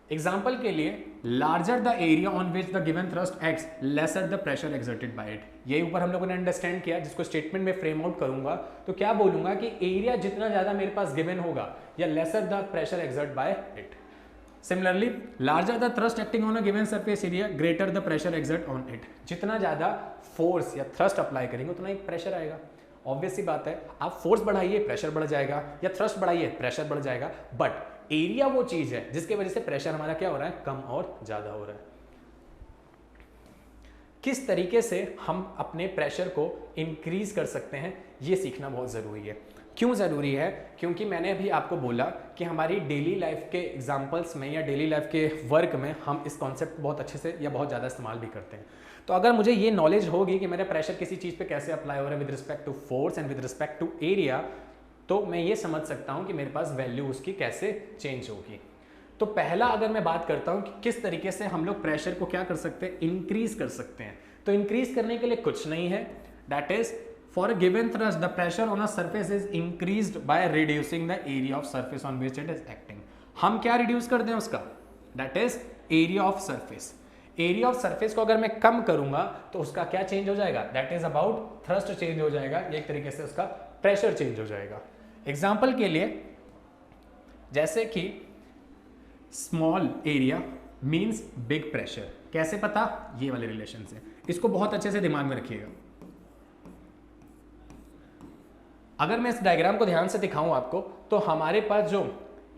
एग्जाम्पल के लिए, larger the area on which the given thrust acts, laser the pressure exerted by it. ये ऊपर हम लोगों ने अंडरस्टैंड किया, जिसको स्टेटमेंट में फ्रेम आउट करूंगा तो क्या बोलूंगा कि एरिया जितना ज़्यादा मेरे पास गिवन होगा या lesser the pressure exert by it. Similarly, larger the thrust acting on a given surface area, greater the pressure exert on it. जितना ज़्यादा फोर्स या थ्रस्ट अप्लाई करेंगे उतना ही प्रेशर आएगा। ऑब्वियस सी बात है, आप फोर्स बढ़ाइए प्रेशर बढ़ जाएगा, या थ्रस्ट बढ़ाइए प्रेशर बढ़ जाएगा, बट एरिया वो चीज़ है जिसकी वजह से प्रेशर हमारा क्या हो रहा है, कम और ज़्यादा हो रहा है। किस तरीके से हम अपने प्रेशर को इंक्रीज कर सकते हैं, ये सीखना बहुत ज़रूरी है। क्यों ज़रूरी है? क्योंकि मैंने अभी आपको बोला कि हमारी डेली लाइफ के एग्जांपल्स में या डेली लाइफ के वर्क में हम इस कॉन्सेप्ट बहुत अच्छे से या बहुत ज़्यादा इस्तेमाल भी करते हैं। तो अगर मुझे ये नॉलेज होगी कि मेरा प्रेशर किसी चीज़ पे कैसे अप्लाई हो रहा है with respect to force and with respect to area, तो मैं ये समझ सकता हूँ कि मेरे पास वैल्यू उसकी कैसे चेंज होगी। तो पहला अगर मैं बात करता हूँ कि किस तरीके से हम लोग प्रेशर को क्या कर सकते हैं, इंक्रीज कर सकते हैं, तो इंक्रीज करने के लिए कुछ नहीं है, that is for a given thrust the pressure on a surface is increased by reducing the area of surface on which it is acting। हम क्या रिड्यूस कर दें उसका, that is area of surface। area of surface को अगर मैं कम करूंगा तो उसका क्या चेंज हो जाएगा, that is about thrust change हो जाएगा, एक तरीके से उसका प्रेशर चेंज हो जाएगा। एग्जाम्पल के लिए, जैसे कि small area means big pressure, कैसे पता, ये वाले रिलेशन से, इसको बहुत अच्छे से दिमाग में रखिएगा। अगर मैं इस डायग्राम को ध्यान से दिखाऊं आपको, तो हमारे पास जो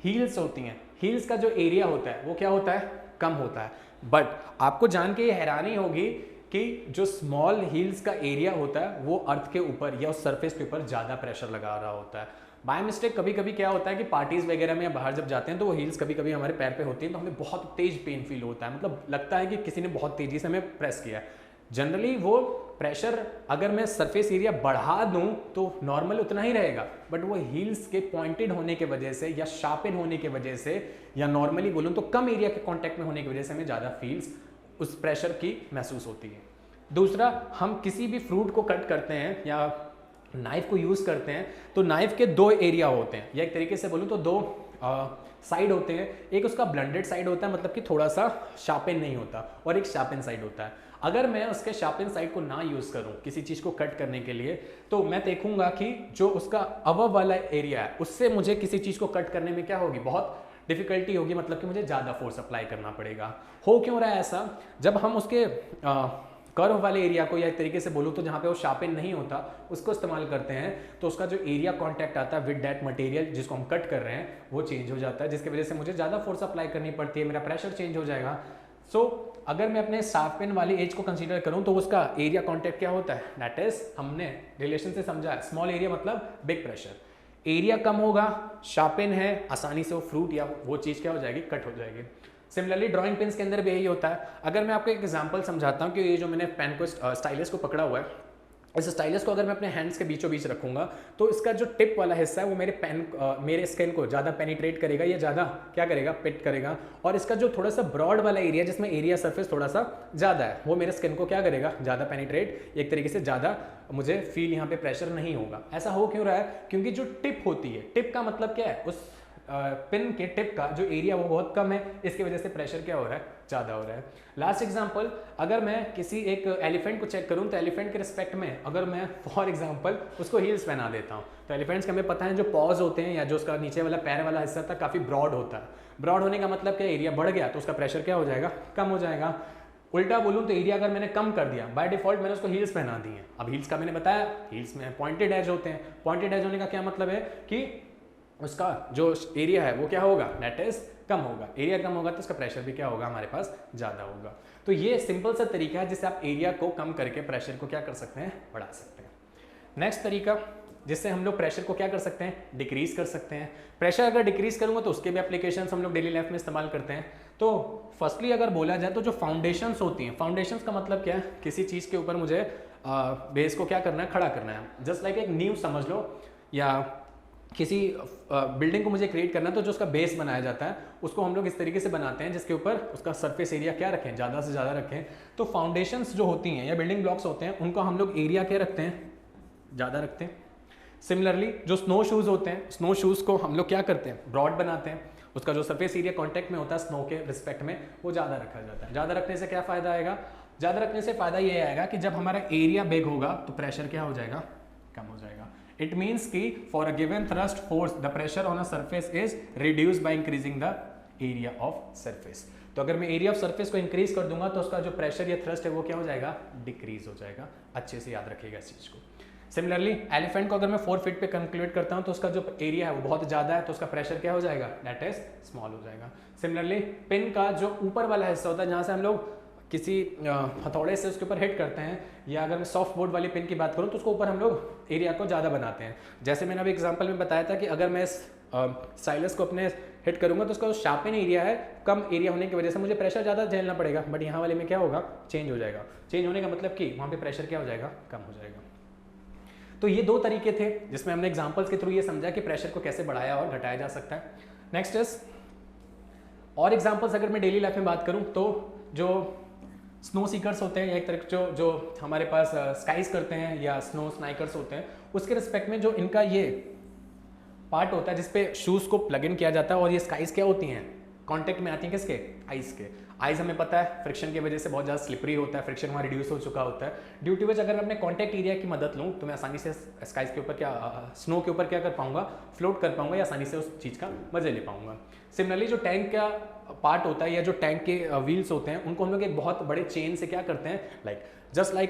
हील्स होती हैं, हील्स का जो एरिया होता है वो क्या होता है, कम होता है। बट आपको जान के ये हैरानी होगी कि जो स्मॉल हील्स का एरिया होता है वो अर्थ के ऊपर या उस सरफेस के ऊपर ज़्यादा प्रेशर लगा रहा होता है। बाय मिस्टेक कभी कभी क्या होता है कि पार्टीज वगैरह में या बाहर जब जाते हैं तो वो हील्स कभी कभी हमारे पैर पे होती हैं, तो हमें बहुत तेज पेन फील होता है, मतलब लगता है कि किसी ने बहुत तेजी से हमें प्रेस किया है। जनरली वो प्रेशर अगर मैं सरफेस एरिया बढ़ा दूं तो नॉर्मल उतना ही रहेगा, बट वो हील्स के पॉइंटेड होने के वजह से या शार्पन होने के वजह से, या नॉर्मली बोलूं तो कम एरिया के कांटेक्ट में होने की वजह से हमें ज़्यादा फील्स उस प्रेशर की महसूस होती है। दूसरा, हम किसी भी फ्रूट को कट करते हैं या नाइफ को यूज़ करते हैं तो नाइफ के दो एरिया होते हैं, या एक तरीके से बोलूँ तो दो साइड होते हैं। एक उसका ब्लंडेड साइड होता है, मतलब कि थोड़ा सा शार्पन नहीं होता, और एक शार्पन साइड होता है। अगर मैं उसके शार्पन साइड को ना यूज़ करूं किसी चीज़ को कट करने के लिए, तो मैं देखूंगा कि जो उसका अबव वाला एरिया है उससे मुझे किसी चीज़ को कट करने में क्या होगी, बहुत डिफिकल्टी होगी, मतलब कि मुझे ज़्यादा फोर्स अप्लाई करना पड़ेगा। हो क्यों रहा है ऐसा? जब हम उसके कर्व वाले एरिया को, या एक तरीके से बोलूँ तो जहाँ पे वो शार्पन नहीं होता, उसको इस्तेमाल करते हैं, तो उसका जो एरिया कांटेक्ट आता है विद दैट मटेरियल जिसको हम कट कर रहे हैं वो चेंज हो जाता है, जिसकी वजह से मुझे ज़्यादा फोर्स अप्लाई करनी पड़ती है, मेरा प्रेशर चेंज हो जाएगा। सो अगर मैं अपने शार्पन वाली एज को कंसीडर करूं तो उसका एरिया कांटेक्ट क्या होता है, दैट इज, हमने रिलेशन से समझा, स्मॉल एरिया मतलब बिग प्रेशर। एरिया कम होगा, शार्पन है, आसानी से वो फ्रूट या वो चीज़ क्या हो जाएगी, कट हो जाएगी। सिमिलरली ड्राइंग पेन्स के अंदर भी यही होता है। अगर मैं आपको एक एग्जांपल समझाता हूँ कि ये जो मैंने पेन को, स्टाइलस को पकड़ा हुआ है, इस स्टाइलस को अगर मैं अपने हैंड्स के बीचों बीच रखूंगा तो इसका जो टिप वाला हिस्सा है वो मेरे स्किन को ज़्यादा पेनिट्रेट करेगा या ज़्यादा क्या करेगा, पिट करेगा, और इसका जो थोड़ा सा ब्रॉड वाला एरिया जिसमें एरिया सरफेस थोड़ा सा ज़्यादा है वो मेरे स्किन को क्या करेगा, ज़्यादा पेनिट्रेट, एक तरीके से ज़्यादा मुझे फील यहाँ पे प्रेशर नहीं होगा। ऐसा हो क्यों रहा है? क्योंकि जो टिप होती है, टिप का मतलब क्या है, उस पिन के टिप का जो एरिया वो बहुत कम है, इसकी वजह से प्रेशर क्या हो रहा है, ज़्यादा हो रहा है। लास्ट एग्जांपल, अगर मैं किसी एक एलिफेंट को चेक करूं तो एलिफेंट के रिस्पेक्ट में अगर मैं फॉर एग्जांपल उसको हील्स पहना देता हूं, तो एलिफेंट्स के हमें पता है जो पॉज होते हैं या जो उसका नीचे वाला पैर वाला हिस्सा था काफ़ी ब्रॉड होता है। ब्रॉड होने का मतलब क्या, एरिया बढ़ गया तो उसका प्रेशर क्या हो जाएगा, कम हो जाएगा। उल्टा बोलूं तो एरिया अगर मैंने कम कर दिया, बाय डिफॉल्ट मैंने उसको हील्स पहना दी हैं। अब हील्स का मैंने बताया, हील्स में पॉइंटेड एज होते हैं। पॉइंटेड एज होने का क्या मतलब है कि उसका जो एरिया है वो क्या होगा, दैट इज कम होगा। एरिया कम होगा तो उसका प्रेशर भी क्या होगा, हमारे पास ज़्यादा होगा। तो ये सिंपल सा तरीका है जिससे आप एरिया को कम करके प्रेशर को क्या कर सकते हैं, बढ़ा सकते हैं। नेक्स्ट तरीका जिससे हम लोग प्रेशर को क्या कर सकते हैं, डिक्रीज कर सकते हैं। प्रेशर अगर डिक्रीज करूंगा तो उसके भी एप्लीकेशन हम लोग डेली लाइफ में इस्तेमाल करते हैं। तो फर्स्टली अगर बोला जाए तो जो फाउंडेशंस होती हैं, फाउंडेशंस का मतलब क्या है, किसी चीज़ के ऊपर मुझे बेस को क्या करना है, खड़ा करना है। जस्ट लाइक एक नींव समझ लो, या किसी बिल्डिंग को मुझे क्रिएट करना है तो जो उसका बेस बनाया जाता है उसको हम लोग इस तरीके से बनाते हैं जिसके ऊपर उसका सरफेस एरिया क्या रखें, ज़्यादा से ज़्यादा रखें। तो फाउंडेशंस जो होती हैं या बिल्डिंग ब्लॉक्स होते हैं उनको हम लोग एरिया क्या रखते हैं, ज़्यादा रखते हैं। सिमिलरली जो स्नो शूज़ होते हैं, स्नो शूज़ को हम लोग क्या करते हैं, ब्रॉड बनाते हैं। उसका जो सरफेस एरिया कॉन्टैक्ट में होता है स्नो के रिस्पेक्ट में वो ज़्यादा रखा जाता है। ज़्यादा रखने से क्या फ़ायदा आएगा, ज़्यादा रखने से फ़ायदा ये आएगा कि जब हमारा एरिया बिग होगा तो प्रेशर क्या हो जाएगा, कम हो जाएगा। इट मीन्स कि for a given thrust force the pressure on a surface is reduce by increasing the area of surface. तो अगर मैं एरिया ऑफ सरफेस को इंक्रीज कर दूंगा तो उसका जो प्रेशर या थ्रस्ट है वो क्या हो जाएगा, डिक्रीज हो जाएगा। अच्छे से याद रखिएगा इस चीज़ को। सिमिलरली एलिफेंट को अगर मैं 4 फीट पे कैलकुलेट करता हूं तो उसका जो एरिया है वो बहुत ज़्यादा है तो उसका प्रेशर क्या हो जाएगा, दैट इज स्मॉल हो जाएगा। सिमिलरली पिन का जो ऊपर वाला हिस्सा होता है जहाँ से हम लोग किसी हथौड़े से उसके ऊपर हिट करते हैं, या अगर मैं सॉफ्ट बोर्ड वाली पिन की बात करूं तो उसको ऊपर हम लोग एरिया को ज़्यादा बनाते हैं। जैसे मैंने अभी एग्जांपल में बताया था कि अगर मैं स्टाइलस को अपने हिट करूंगा तो उसका जो शार्पन एरिया है कम एरिया होने की वजह से मुझे प्रेशर ज़्यादा झेलना पड़ेगा, बट यहाँ वाले में क्या होगा, चेंज हो जाएगा। चेंज होने का मतलब कि वहाँ पर प्रेशर क्या हो जाएगा, कम हो जाएगा। तो ये दो तरीके थे जिसमें हमने एग्जाम्पल्स के थ्रू ये समझा कि प्रेशर को कैसे बढ़ाया और घटाया जा सकता है। नेक्स्ट इज और एग्जाम्पल्स अगर मैं डेली लाइफ में बात करूं तो जो स्नो सीकर्स होते हैं या एक तरह जो हमारे पास स्काइज करते हैं या स्नो स्नाइकर्स होते हैं उसके रिस्पेक्ट में जो इनका ये पार्ट होता है जिसपे शूज़ को प्लग इन किया जाता है, और ये स्काइज क्या होती हैं, कॉन्टेक्ट में आती हैं किसके, आइस के। आइस हमें पता है फ्रिक्शन की वजह से बहुत ज़्यादा स्लिपरी होता है, फ्रिक्शन वहाँ रिड्यूस हो चुका होता है। ड्यू टू विच अगर मैं अपने कॉन्टैक्ट एरिया की मदद लूँ तो मैं आसानी से स्काइज के ऊपर क्या, स्नो के ऊपर क्या कर पाऊंगा, फ्लोट कर पाऊंगा या आसानी से उस चीज़ का मजा ले पाऊंगा। सिमिलरली जो टैंक का पार्ट होता है या जो टैंक के व्हील्स होते हैं उनको हम लोग एक बहुत बड़े चेन से क्या करते हैं, लाइक जस्ट लाइक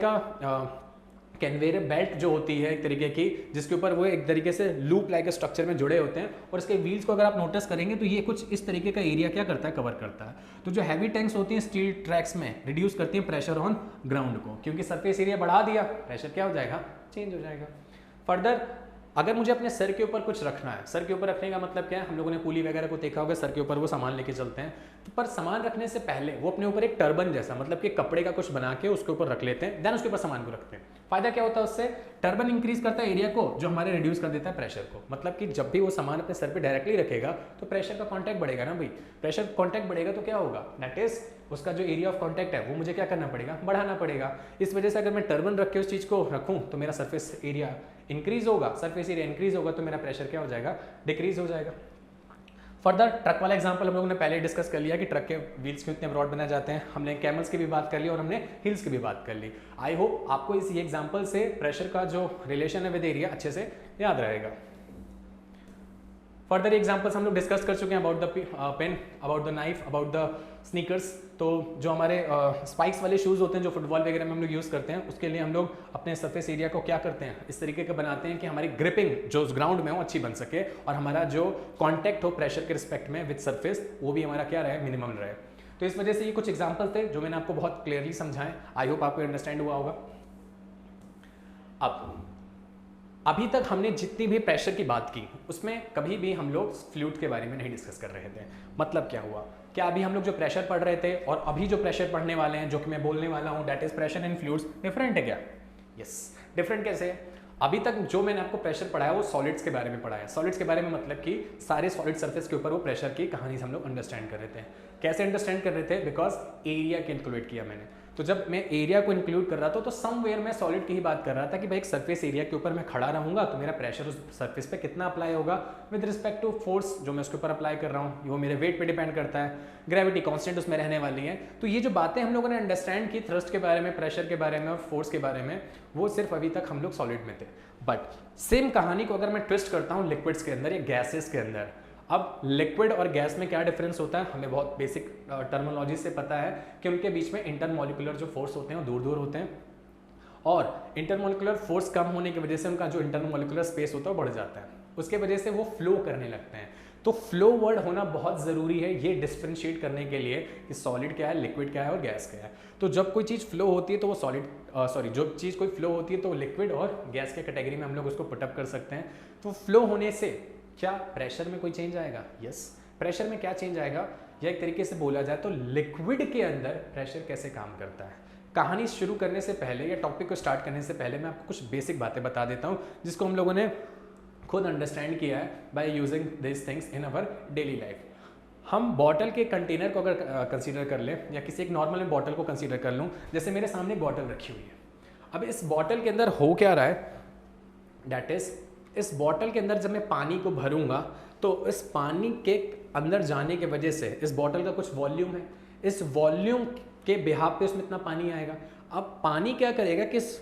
कैनवेयर बेल्ट जो होती है एक तरीके की, जिसके ऊपर वो एक तरीके से लूप लाइक स्ट्रक्चर में जुड़े होते हैं, और इसके व्हील्स को अगर आप नोटिस करेंगे तो ये कुछ इस तरीके का एरिया क्या करता है, कवर करता है। तो जो हैवी टैंक्स होती हैं स्टील ट्रैक्स में रिड्यूस करती हैं प्रेशर ऑन ग्राउंड को, क्योंकि सरफेस एरिया बढ़ा दिया, प्रेशर क्या हो जाएगा, चेंज हो जाएगा। फर्दर अगर मुझे अपने सर के ऊपर कुछ रखना है, सर के ऊपर रखने का मतलब क्या है, हम लोगों ने कूली वगैरह को देखा होगा, सर के ऊपर वो सामान लेके चलते हैं, तो पर सामान रखने से पहले वो अपने ऊपर एक टर्बन जैसा मतलब कि कपड़े का कुछ बना के उसके ऊपर रख लेते हैं, देन उसके ऊपर सामान को रखते हैं। फायदा क्या होता है उससे, टर्बन इंक्रीज करता है एरिया को जो हमारे रिड्यूस कर देता है प्रेशर को। मतलब कि जब भी वो सामान अपने सर पे डायरेक्टली रखेगा तो प्रेशर का कांटेक्ट बढ़ेगा ना भाई, प्रेशर कांटेक्ट बढ़ेगा तो क्या होगा, दैट इज उसका जो एरिया ऑफ कांटेक्ट है वो मुझे क्या करना पड़ेगा, बढ़ाना पड़ेगा। इस वजह से अगर मैं टर्बन रख के उस चीज़ को रखूँ तो मेरा सरफेस एरिया इंक्रीज होगा, सरफेस एरिया इंक्रीज होगा तो मेरा प्रेशर क्या हो जाएगा, डिक्रीज हो जाएगा। फर्दर ट्रक वाला एग्जांपल हम लोगों ने पहले डिस्कस कर लिया कि ट्रक के व्हील्स क्यों इतने ब्रॉड बनाए जाते हैं, हमने कैमल्स की भी बात कर ली और हमने हिल्स की भी बात कर ली। आई होप आपको इस एग्जांपल से प्रेशर का जो रिलेशन है विद एरिया अच्छे से याद रहेगा। फर्दर एग्जांपल्स हम लोग डिस्कस कर चुके हैं about the pen, about the knife, about the sneakers. तो जो हमारे स्पाइक्स वाले शूज़ होते हैं जो फुटबॉल वगैरह में हम लोग यूज़ करते हैं, उसके लिए हम लोग अपने सरफेस एरिया को क्या करते हैं, इस तरीके का बनाते हैं कि हमारी ग्रिपिंग जो उस ग्राउंड में हो अच्छी बन सके और हमारा जो कॉन्टैक्ट हो प्रेशर के रिस्पेक्ट में विद सरफेस वो भी हमारा क्या रहे, मिनिमम रहे। तो इस वजह से ये कुछ एग्जाम्पल थे जो मैंने आपको बहुत क्लियरली समझाएं। आई होप आपको अंडरस्टैंड हुआ होगा। अब अभी तक हमने जितनी भी प्रेशर की बात की उसमें कभी भी हम लोग फ्लूइड के बारे में नहीं डिस्कस कर रहे थे। मतलब क्या हुआ, क्या अभी हम लोग जो प्रेशर पढ़ रहे थे और अभी जो प्रेशर पढ़ने वाले हैं जो कि मैं बोलने वाला हूँ that is pressure in fluids, different है क्या? यस, डिफरेंट कैसे है? अभी तक जो मैंने आपको प्रेशर पढ़ाया वो सॉलिड्स के बारे में पढ़ाया। सॉलिड्स के बारे में मतलब कि सारे सॉलिड सरफेस के ऊपर वो प्रेशर की कहानी हम लोग अंडरस्टैंड कर रहे थे। कैसे अंडरस्टैंड कर रहे थे? बिकॉज एरिया कैलकुलेट किया मैंने। तो जब मैं एरिया को इंक्लूड कर रहा था तो समवेयर मैं सॉलिड की ही बात कर रहा था कि भाई एक सरफेस एरिया के ऊपर मैं खड़ा रहूंगा तो मेरा प्रेशर उस सरफेस पे कितना अप्लाई होगा विद रिस्पेक्ट टू फोर्स जो मैं उसके ऊपर अप्लाई कर रहा हूँ, वो मेरे वेट पे डिपेंड करता है, ग्रेविटी कांस्टेंट उसमें रहने वाली है। तो ये जो बातें हम लोगों ने अंडरस्टैंड की थ्रस्ट के बारे में, प्रेशर के बारे में और फोर्स के बारे में, वो सिर्फ अभी तक हम लोग सॉलिड में थे। बट सेम कहानी को अगर मैं ट्विस्ट करता हूँ लिक्विड्स के अंदर या गैसेस के अंदर, अब लिक्विड और गैस में क्या डिफरेंस होता है, हमें बहुत बेसिक टर्मिनोलॉजी से पता है कि उनके बीच में इंटरमोलिकुलर जो फोर्स होते हैं वो दूर दूर होते हैं, और इंटरमोलिकुलर फोर्स कम होने की वजह से उनका जो इंटरमोलिकुलर स्पेस होता है वो बढ़ जाता है, उसके वजह से वो फ्लो करने लगते हैं। तो फ्लो वर्ड होना बहुत ज़रूरी है ये डिफ्रेंशिएट करने के लिए कि सॉलिड क्या है, लिक्विड क्या है और गैस क्या है। तो जब कोई चीज़ फ्लो होती है तो वो सॉलिड जो चीज़ कोई फ्लो होती है तो लिक्विड और गैस के कैटेगरी में हम लोग उसको पुटअप कर सकते हैं। तो फ्लो होने से क्या प्रेशर में कोई चेंज आएगा? यस, प्रेशर में क्या चेंज आएगा, या एक तरीके से बोला जाए तो लिक्विड के अंदर प्रेशर कैसे काम करता है। कहानी शुरू करने से पहले या टॉपिक को स्टार्ट करने से पहले मैं आपको कुछ बेसिक बातें बता देता हूँ जिसको हम लोगों ने खुद अंडरस्टैंड किया है by using this things in our daily life. हम बॉटल के कंटेनर को अगर कंसीडर कर लें या किसी एक नॉर्मल बॉटल को कंसीडर कर लूँ, जैसे मेरे सामने बॉटल रखी हुई है, अब इस बॉटल के अंदर हो क्या रहा है, दैट इज इस बॉटल के अंदर जब मैं पानी को भरूंगा तो इस पानी के अंदर जाने के वजह से इस बॉटल का कुछ वॉल्यूम है, इस वॉल्यूम के बिहाफ पे उसमें इतना पानी आएगा। अब पानी क्या करेगा कि इस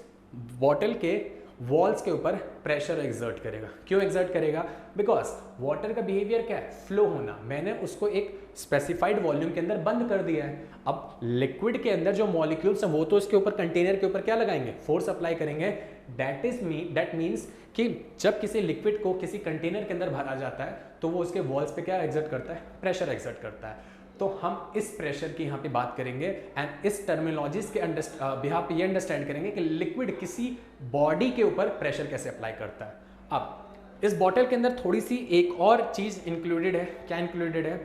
बॉटल के वॉल्स के ऊपर प्रेशर एक्सर्ट करेगा। क्यों एक्सर्ट करेगा? बिकॉज वाटर का बिहेवियर क्या है, फ्लो होना। मैंने उसको एक स्पेसिफाइड वॉल्यूम के अंदर बंद कर दिया है। अब लिक्विड के अंदर जो मॉलिक्यूल्स हैं वो तो इसके ऊपर, कंटेनर के ऊपर क्या लगाएंगे, फोर्स अप्लाई करेंगे। दैट मीन्स कि जब किसी लिक्विड को किसी कंटेनर के अंदर भरा जाता है तो वो उसके वॉल्स पे क्या एक्सर्ट करता है, प्रेशर एक्सर्ट करता है। तो हम इस प्रेशर की यहाँ पे बात करेंगे एंड इस टर्मिनोलॉजीज के बिहाफ पे ये अंडरस्टैंड करेंगे कि लिक्विड किसी बॉडी के ऊपर प्रेशर कैसे अप्लाई करता है। अब इस बॉटल के अंदर थोड़ी सी एक और चीज़ इंक्लूडेड है। क्या इंक्लूडेड है?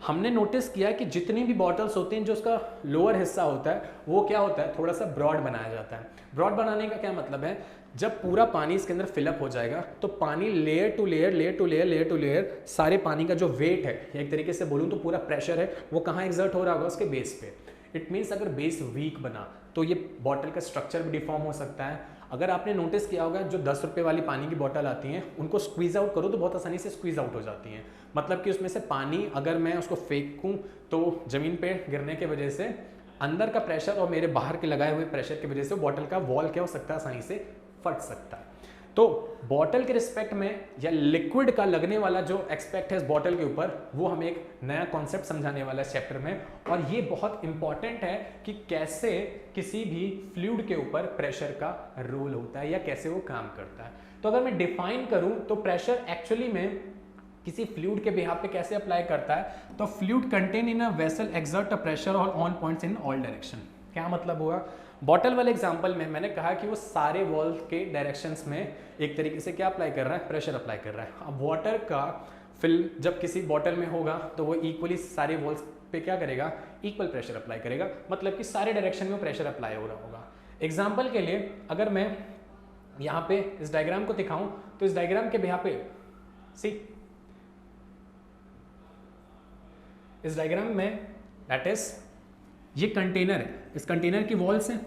हमने नोटिस किया कि जितनी भी बॉटल्स होती हैं जो उसका लोअर हिस्सा होता है वो क्या होता है, थोड़ा सा ब्रॉड बनाया जाता है। ब्रॉड बनाने का क्या मतलब है, जब पूरा पानी इसके अंदर फिलअप हो जाएगा तो पानी लेयर टू लेयर सारे पानी का जो वेट है, एक तरीके से बोलूँ तो पूरा प्रेशर है, वो कहाँ एग्जर्ट हो रहा होगा, उसके बेस पे। इट मीन्स अगर बेस वीक बना तो ये बॉटल का स्ट्रक्चर भी डिफॉर्म हो सकता है। अगर आपने नोटिस किया होगा जो 10 रुपये वाली पानी की बॉटल आती हैं उनको स्क्वीज आउट करो तो बहुत आसानी से स्क्वीज आउट हो जाती हैं। मतलब कि उसमें से पानी अगर मैं उसको फेंकूं तो ज़मीन पे गिरने की वजह से अंदर का प्रेशर और मेरे बाहर के लगाए हुए प्रेशर की वजह से बॉटल का वॉल क्या हो सकता है, आसानी से फट सकता है। तो बॉटल के रिस्पेक्ट में या लिक्विड का लगने वाला जो एक्सपेक्ट है इस बॉटल के ऊपर, वो हमें एक नया कॉन्सेप्ट समझाने वाला है इस चैप्टर में। और ये बहुत इंपॉर्टेंट है कि कैसे किसी भी फ्लूइड के ऊपर प्रेशर का रोल होता है या कैसे वो काम करता है। तो अगर मैं डिफाइन करूं तो प्रेशर एक्चुअली में किसी फ्लूइड के बिहाफ पे कैसे अप्लाई करता है, तो fluid contain in a vessel exert a pressure on points in all direction. क्या मतलब हुआ? बॉटल वाले एग्जांपल में मैंने कहा कि वो सारे वॉल के डायरेक्शंस में एक तरीके से क्या अप्लाई कर रहा है, प्रेशर अप्लाई कर रहा है। अब वाटर का फिल्म जब किसी बॉटल में होगा तो वो इक्वली सारे वॉल्स पे क्या करेगा, इक्वल प्रेशर अप्लाई करेगा, मतलब कि सारे डायरेक्शन में प्रेशर अप्लाई हो रहा होगा। एग्जाम्पल के लिए अगर मैं यहाँ पे इस डायग्राम को दिखाऊं तो इस डायग्राम के बिहाफ पे इस डायग्राम में दैट इज ये कंटेनर है, इस कंटेनर की वॉल्स हैं।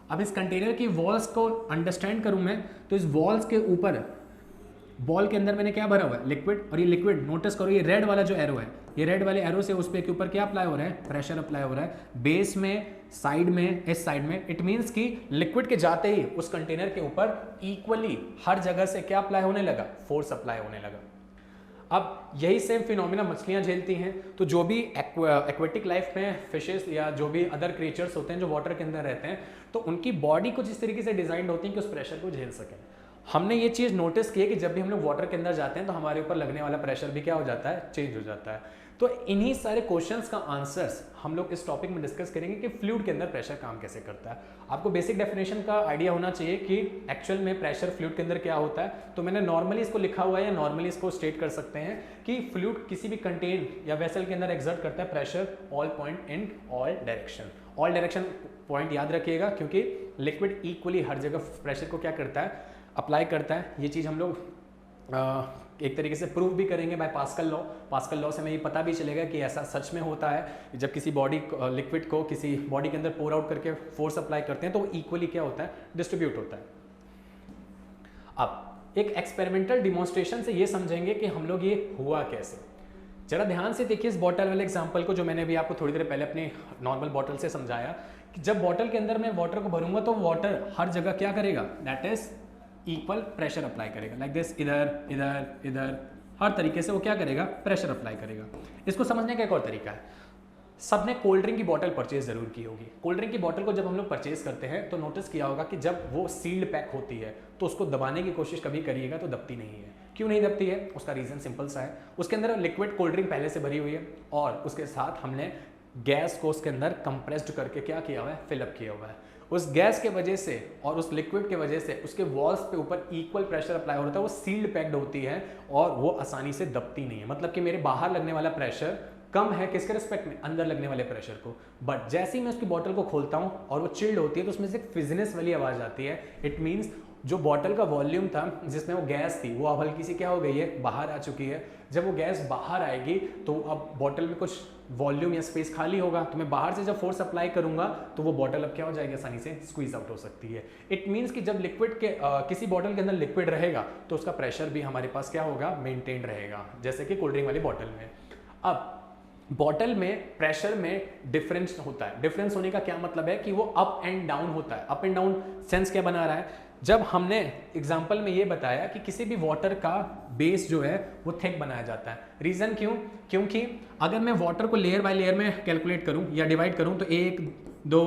अब इस कंटेनर की वॉल्स को अंडरस्टैंड करूं मैं तो इस वॉल्स के ऊपर बॉल के अंदर मैंने क्या भरा हुआ है, लिक्विड। और ये लिक्विड नोटिस करो, ये रेड वाला जो एरो है, ये रेड वाले एरो से उस पे के ऊपर क्या अप्लाई हो रहा है, प्रेशर अप्लाई हो रहा है, बेस में, साइड में, इस साइड में। इट मीन्स कि लिक्विड के जाते ही उस कंटेनर के ऊपर इक्वली हर जगह से क्या अप्लाई होने लगा, फोर्स अप्लाई होने लगा। अब यही सेम फिनोमिना मछलियां झेलती हैं। तो जो भी एक्वेटिक लाइफ में फिशेस या जो भी अदर क्रिएचर्स होते हैं जो वाटर के अंदर रहते हैं, तो उनकी बॉडी कुछ इस तरीके से डिजाइन होती है कि उस प्रेशर को झेल सकें। हमने ये चीज़ नोटिस की है कि जब भी हम लोग वाटर के अंदर जाते हैं तो हमारे ऊपर लगने वाला प्रेशर भी क्या हो जाता है, चेंज हो जाता है। तो इन्हीं सारे क्वेश्चंस का आंसर्स हम लोग इस टॉपिक में डिस्कस करेंगे कि फ्लूइड के अंदर प्रेशर काम कैसे करता है। आपको बेसिक डेफिनेशन का आइडिया होना चाहिए कि एक्चुअल में प्रेशर फ्लूइड के अंदर क्या होता है। तो मैंने नॉर्मली इसको लिखा हुआ है या नॉर्मली इसको स्टेट कर सकते हैं कि फ्लूइड किसी भी कंटेन या वेसल के अंदर एक्सर्ट करता है pressure all point in all direction. All direction point याद रखिएगा क्योंकि लिक्विड इक्वली हर जगह प्रेशर को क्या करता है, अप्लाई करता है। ये चीज़ हम लोग एक तरीके से प्रूव भी करेंगे बाय पास्कल लॉ से हमें ये पता भी चलेगा कि ऐसा सच में होता है। जब किसी बॉडी लिक्विड को किसी बॉडी के अंदर पोर आउट करके फोर्स अप्लाई करते हैं तो वो इक्वली क्या होता है, डिस्ट्रीब्यूट होता है। अब एक एक्सपेरिमेंटल डिमॉन्स्ट्रेशन से ये समझेंगे कि हम लोग ये हुआ कैसे। जरा ध्यान से देखिए इस बॉटल वाले एग्जांपल को, जो मैंने भी आपको थोड़ी देर पहले अपनी नॉर्मल बॉटल से समझाया कि जब बॉटल के अंदर मैं वाटर को भरूंगा तो वाटर हर जगह क्या करेगा, that is equal pressure apply करेगा, लाइक दिस, इधर इधर इधर, हर तरीके से वो क्या करेगा, प्रेशर अप्लाई करेगा। इसको समझने का एक और तरीका है, सबने कोल्ड ड्रिंक की बोतल परचेज जरूर की होगी। कोल्ड ड्रिंक की बोतल को जब हम लोग परचेज करते हैं तो नोटिस किया होगा कि जब वो सील्ड पैक होती है तो उसको दबाने की कोशिश कभी करिएगा तो दबती नहीं है। क्यों नहीं दबती है, उसका रीजन सिंपल सा है, उसके अंदर लिक्विड कोल्ड ड्रिंक पहले से भरी हुई है और उसके साथ हमने गैस को उसके अंदर कंप्रेस्ड करके क्या किया हुआ है, फिलअप किया हुआ है। उस गैस के वजह से और उस लिक्विड के वजह से उसके वॉल्स पे ऊपर इक्वल प्रेशर अप्लाई हो रहा था, वो सील्ड पैक्ड होती है और वो आसानी से दबती नहीं है। मतलब कि मेरे बाहर लगने वाला प्रेशर कम है किसके रिस्पेक्ट में, अंदर लगने वाले प्रेशर को। बट जैसे ही मैं उसकी बॉटल को खोलता हूं और वो चिल्ड होती है तो उसमें से एक फिजनेस वाली आवाज आती है। इट मीन्स जो बॉटल का वॉल्यूम था जिसमें वो गैस थी वो अब हल्की सी क्या हो गई है, बाहर आ चुकी है। जब वो गैस बाहर आएगी तो अब बॉटल में कुछ वॉल्यूम या स्पेस खाली होगा, तो मैं बाहर से जब फोर्स अप्लाई करूंगा तो वो बॉटल अब क्या हो जाएगी, आसानी से स्क्वीज आउट हो सकती है। इट मीन्स कि जब लिक्विड के किसी बॉटल के अंदर लिक्विड रहेगा तो उसका प्रेशर भी हमारे पास क्या होगा, मेंटेन रहेगा, जैसे कि कोल्ड ड्रिंक वाली बॉटल में। अब बॉटल में प्रेशर में डिफरेंस होता है। डिफरेंस होने का क्या मतलब है कि वो अप एंड डाउन होता है। अप एंड डाउन सेंस क्या बना रहा है, जब हमने एग्जांपल में ये बताया कि किसी भी वाटर का बेस जो है वो थिक बनाया जाता है। रीजन क्यों, क्योंकि अगर मैं वाटर को लेयर बाय लेयर में कैलकुलेट करूं या डिवाइड करूं तो 1 2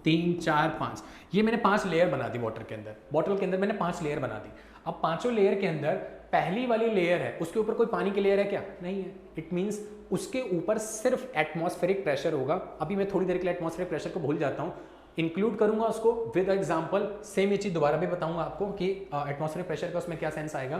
3 4 5, ये मैंने 5 लेयर बना दी वाटर के अंदर। बॉटल के अंदर मैंने 5 लेयर बना दी। अब पांचों लेयर के अंदर पहली वाली लेयर है, उसके ऊपर कोई पानी की लेयर है क्या, नहीं है। इट मीन्स उसके ऊपर सिर्फ एटमॉस्फेरिक प्रेशर होगा। अभी मैं थोड़ी देर के लिए एटमॉस्फेरिक प्रेशर को भूल जाता हूँ, इंक्लूड करूंगा उसको विद एग्जांपल। सेम ये चीज दोबारा भी बताऊंगा आपको कि एटमॉस्फेरिक प्रेशर का उसमें क्या सेंस आएगा।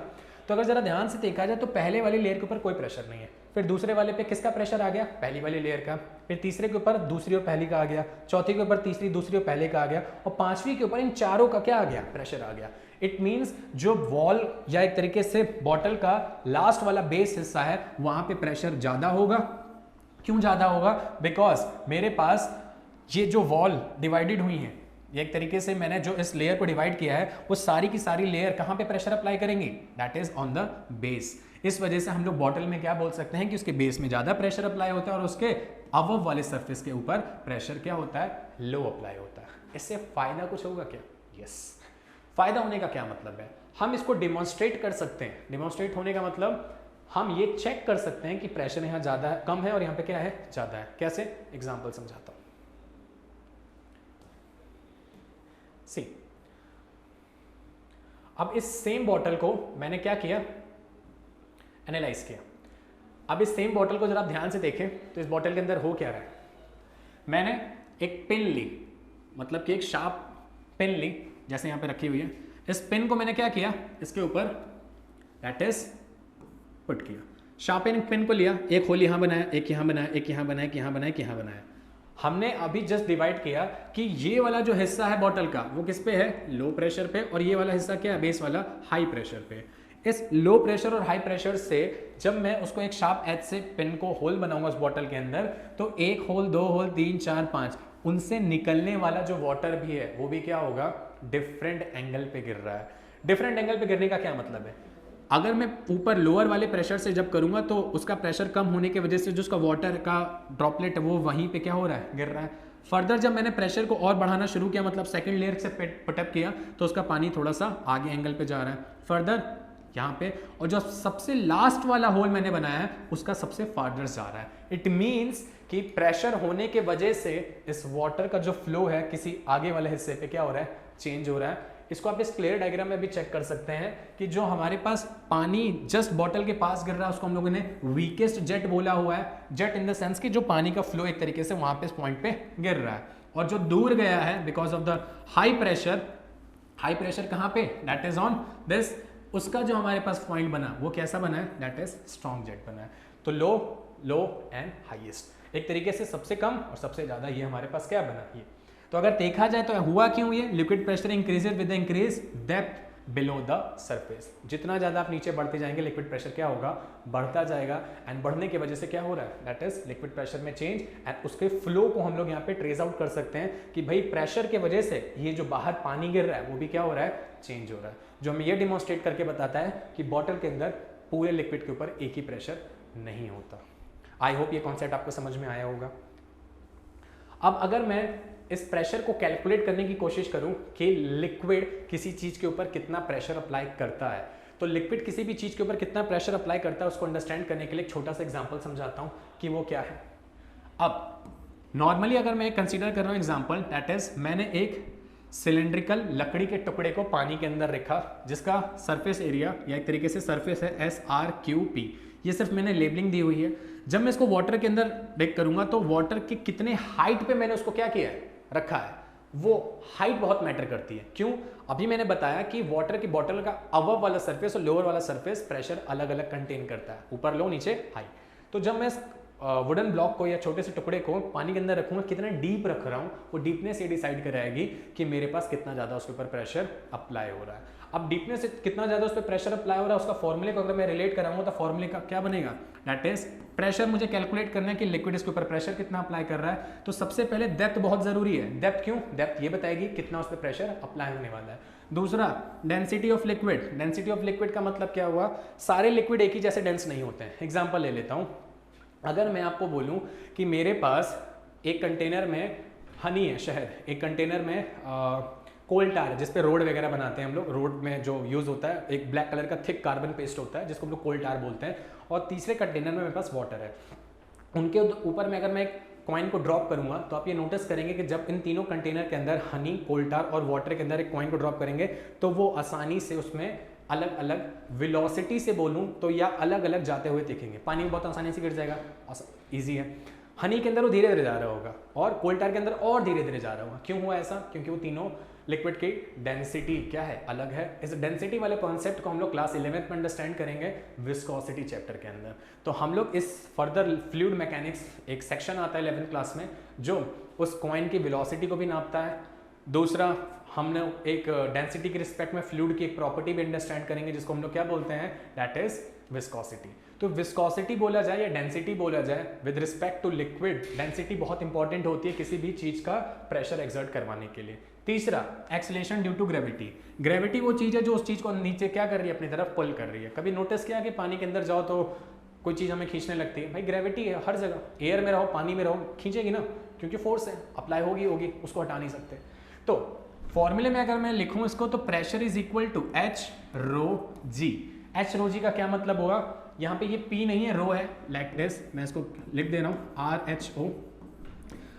तो अगर जरा ध्यान से देखा जाए तो पहले वाली लेयर के ऊपर कोई प्रेशर नहीं है, फिर दूसरे वाले पे किसका प्रेशर आ गया, पहली वाली लेयर का, फिर तीसरे के ऊपर दूसरी और पहली का आ गया, चौथे के ऊपर तीसरी दूसरी और पहले का आ गया, और पांचवी के ऊपर इन चारों का क्या आ गया, प्रेशर आ गया। इट मीन्स जो वॉल या एक तरीके से बॉटल का लास्ट वाला बेस हिस्सा है वहां पे प्रेशर ज्यादा होगा। क्यों ज्यादा होगा, बिकॉज मेरे पास ये जो वॉल डिवाइडेड हुई है, एक तरीके से मैंने जो इस लेयर को डिवाइड किया है वो सारी की सारी लेयर कहां पे प्रेशर अप्लाई करेंगी, that is on the base. इस वजह से हम लोग बॉटल में क्या बोल सकते हैं कि उसके बेस में ज्यादा प्रेशर अप्लाई होता है और उसके अबव वाले सरफेस के ऊपर प्रेशर क्या होता है, लो अप्लाई होता है। इससे फायदा कुछ होगा क्या, यस। फायदा होने का क्या मतलब है, हम इसको डिमॉन्स्ट्रेट कर सकते हैं। डिमॉन्स्ट्रेट होने का मतलब हम ये चेक कर सकते हैं कि प्रेशर यहाँ ज्यादा है, कम है और यहाँ पे क्या है, ज्यादा है। कैसे, एग्जाम्पल समझाता हूं। सी, अब इस सेम बॉटल को मैंने क्या किया, एनालाइज किया। अब इस सेम बॉटल को जरा आप ध्यान से देखें तो इस बॉटल के अंदर हो क्या रहा है, मैंने एक पिन ली, मतलब कि एक शार्प पिन ली जैसे यहां पे रखी हुई है। इस पिन को मैंने क्या किया, इसके ऊपर दैट इज पुट किया। शार्प पिन को लिया, एक होल यहां बनाया, एक यहां बनाया, एक यहां बनाया, एक यहां बनाया, एक यहां बनाया। हमने अभी जस्ट डिवाइड किया कि ये वाला जो हिस्सा है बॉटल का वो किस पे है, लो प्रेशर पे, और ये वाला हिस्सा क्या है, बेस वाला हाई प्रेशर पे। इस लो प्रेशर और हाई प्रेशर से जब मैं उसको एक शार्प एज से पिन को होल बनाऊंगा उस बॉटल के अंदर, तो एक होल, दो होल, 3 4 5, उनसे निकलने वाला जो वाटर भी है वो भी क्या होगा, डिफरेंट एंगल पे गिर रहा है। डिफरेंट एंगल पे गिरने का क्या मतलब है, अगर मैं ऊपर लोअर वाले प्रेशर से जब करूंगा तो उसका प्रेशर कम होने की वजह से जो उसका वाटर का ड्रॉपलेट है वो वहीं पे क्या हो रहा है, गिर रहा है। फर्दर जब मैंने प्रेशर को और बढ़ाना शुरू किया, मतलब सेकंड लेयर से पुटअप किया, तो उसका पानी थोड़ा सा आगे एंगल पे जा रहा है, फर्दर यहाँ पे, और जो सबसे लास्ट वाला होल मैंने बनाया है उसका सबसे फार्दर जा रहा है। इट मीन्स कि प्रेशर होने के वजह से इस वाटर का जो फ्लो है किसी आगे वाले हिस्से पे क्या हो रहा है, चेंज हो रहा है। इसको आप इस क्लियर डायग्राम में भी चेक कर सकते हैं कि जो हमारे पास पानी जस्ट बॉटल के पास गिर रहा है उसको हम लोगों ने वीकेस्ट जेट बोला हुआ है। जेट इन द सेंस कि जो पानी का फ्लो एक तरीके से वहां पे इस पॉइंट पे गिर रहा है, और जो दूर गया है because of the high pressure कहां पे, दैट इज ऑन दिस, उसका जो हमारे पास पॉइंट बना वो कैसा बना है, दैट इज स्ट्रॉन्ग जेट बना है। तो लो एंड हाईएस्ट, एक तरीके से सबसे कम और सबसे ज्यादा, ये हमारे पास क्या बना, ये। तो अगर देखा जाए तो हुआ क्यों, ये liquid pressure increases with the increase depth, below the surface. जितना ज़्यादा आप नीचे बढ़ते जाएंगे लिक्विड प्रेशर क्या होगा, बढ़ता जाएगा, एंड बढ़ने की वजह से क्या हो रहा है, दैट इज लिक्विड प्रेशर में चेंज, एंड उसके फ्लो को हम लोग यहाँ पे ट्रेस आउट कर सकते हैं कि भाई प्रेशर के वजह से ये जो बाहर पानी गिर रहा है वो भी क्या हो रहा है, चेंज हो रहा है, जो हमें ये डिमॉन्स्ट्रेट करके बताता है कि बॉटल के अंदर पूरे लिक्विड के ऊपर एक ही प्रेशर नहीं होता। आई होप ये कॉन्सेप्ट आपको समझ में आया होगा। अब अगर मैं इस प्रेशर को कैलकुलेट करने की कोशिश करूं कि लिक्विड किसी चीज के ऊपर कितना प्रेशर अप्लाई करता है, तो लिक्विड किसी भी चीज के ऊपर कितना प्रेशर अप्लाई करता है उसको अंडरस्टैंड करने के लिए एक छोटा सा एग्जांपल समझाता हूं कि वो क्या है। अब नॉर्मली अगर मैं कंसीडर कर रहा हूं एग्जांपल, दैट इज मैंने एक सिलेंड्रिकल लकड़ी के टुकड़े को पानी के अंदर रखा जिसका सरफेस एरिया या एक तरीके से सरफेस है SRQP, ये सिर्फ मैंने लेबलिंग दी हुई है। जब मैं इसको वाटर के अंदर बेक करूंगा तो वाटर के कितने हाइट पे मैंने उसको क्या किया है, रखा है, वो हाइट बहुत मैटर करती है। क्यों, अभी मैंने बताया कि वाटर की बॉटल का अबव वाला सरफेस और लोअर वाला सरफेस प्रेशर अलग अलग कंटेन करता है, ऊपर लो नीचे हाई। तो जब मैं वुडन ब्लॉक को या छोटे से टुकड़े को पानी के अंदर रखूंगा, कितना डीप रख रहा हूं, वो डीपनेस ये डिसाइड कराएगी कि मेरे पास कितना ज्यादा उसके ऊपर प्रेशर अप्लाई हो रहा है। अब डीपनेस से कितना ज्यादा उस पर प्रेशर अप्लाई हो रहा है, उसका फॉर्मूले को अगर मैं रिलेट कराऊंगा तो फॉर्मूले का क्या बनेगा, दैट इज प्रेशर मुझे कैलकुलेट करना है कि लिक्विड इसके ऊपर प्रेशर कितना अप्लाई कर रहा है। तो सबसे पहले डेप्थ बहुत जरूरी है। डेप्थ क्यों, डेप्थ ये बताएगी कितना उस पर प्रेशर अप्लाई होने वाला है। दूसरा density of liquid. Density of liquid का मतलब क्या हुआ, सारे लिक्विड एक ही जैसे डेंस नहीं होते हैं। एग्जाम्पल ले लेता हूं, अगर मैं आपको बोलूं कि मेरे पास एक कंटेनर में हनी है, शहद, एक कंटेनर में कोल टार है जिसपे रोड वगैरह बनाते हैं हम लोग, रोड में जो यूज होता है, एक ब्लैक कलर का थिक कार्बन पेस्ट होता है जिसको हम लोग कोल टार बोलते हैं, और तीसरे कंटेनर में मेरे पास वाटर है। उनके ऊपर में अगर मैं एक कॉइन को ड्रॉप करूंगा तो आप ये नोटिस करेंगे कि जब इन तीनों कंटेनर के अंदर हनी, कोल टार और वाटर के अंदर एक कॉइन को ड्रॉप करेंगे तो वो आसानी से उसमें अलग अलग वेलोसिटी से बोलूं तो या अलग अलग जाते हुए दिखेंगे। पानी में बहुत आसानी से गिर जाएगा, ईजी है। हनी के अंदर वो धीरे धीरे जा रहा होगा और कोल टार के अंदर और धीरे धीरे जा रहा होगा। क्यों हुआ ऐसा, क्योंकि वो तीनों लिक्विड की डेंसिटी क्या है, अलग है। इस डेंसिटी वाले कॉन्सेप्ट को हम लोग क्लास 11th में अंडरस्टैंड करेंगे विस्कोसिटी चैप्टर के अंदर। तो हम लोग इस फर्दर फ्लूइड मैकेनिक्स एक सेक्शन आता है 11th क्लास में जो उस कॉइन की वेलोसिटी को भी नापता है। दूसरा हमने एक डेंसिटी के रिस्पेक्ट में फ्लूइड की एक प्रॉपर्टी भी अंडरस्टैंड करेंगे जिसको हम लोग क्या बोलते हैं, दैट इज विस्कोसिटी। तो विस्कोसिटी बोला जाए या डेंसिटी बोला जाए, with respect to liquid density बहुत इंपॉर्टेंट होती है किसी भी चीज का प्रेशर एक्सर्ट करवाने के लिए। तीसरा acceleration due to gravity. Gravity वो चीज है जो उस चीज को नीचे क्या कर रही है, अपनी तरफ पुल कर रही है। कभी नोटिस किया कि पानी के अंदर जाओ तो कोई चीज हमें खींचने लगती है, भाई ग्रेविटी है हर जगह, एयर में रहो पानी में रहो खींचेगी ना, क्योंकि फोर्स है, अप्लाई होगी, उसको हटा नहीं सकते। तो फॉर्मूले में अगर मैं लिखूं इसको तो pressure is equal to H rho G. H rho G का क्या मतलब होगा, यहाँ पे ये पी नहीं है, रो है, लाइक दिस, मैं इसको लिख दे रहा हूँ RHO।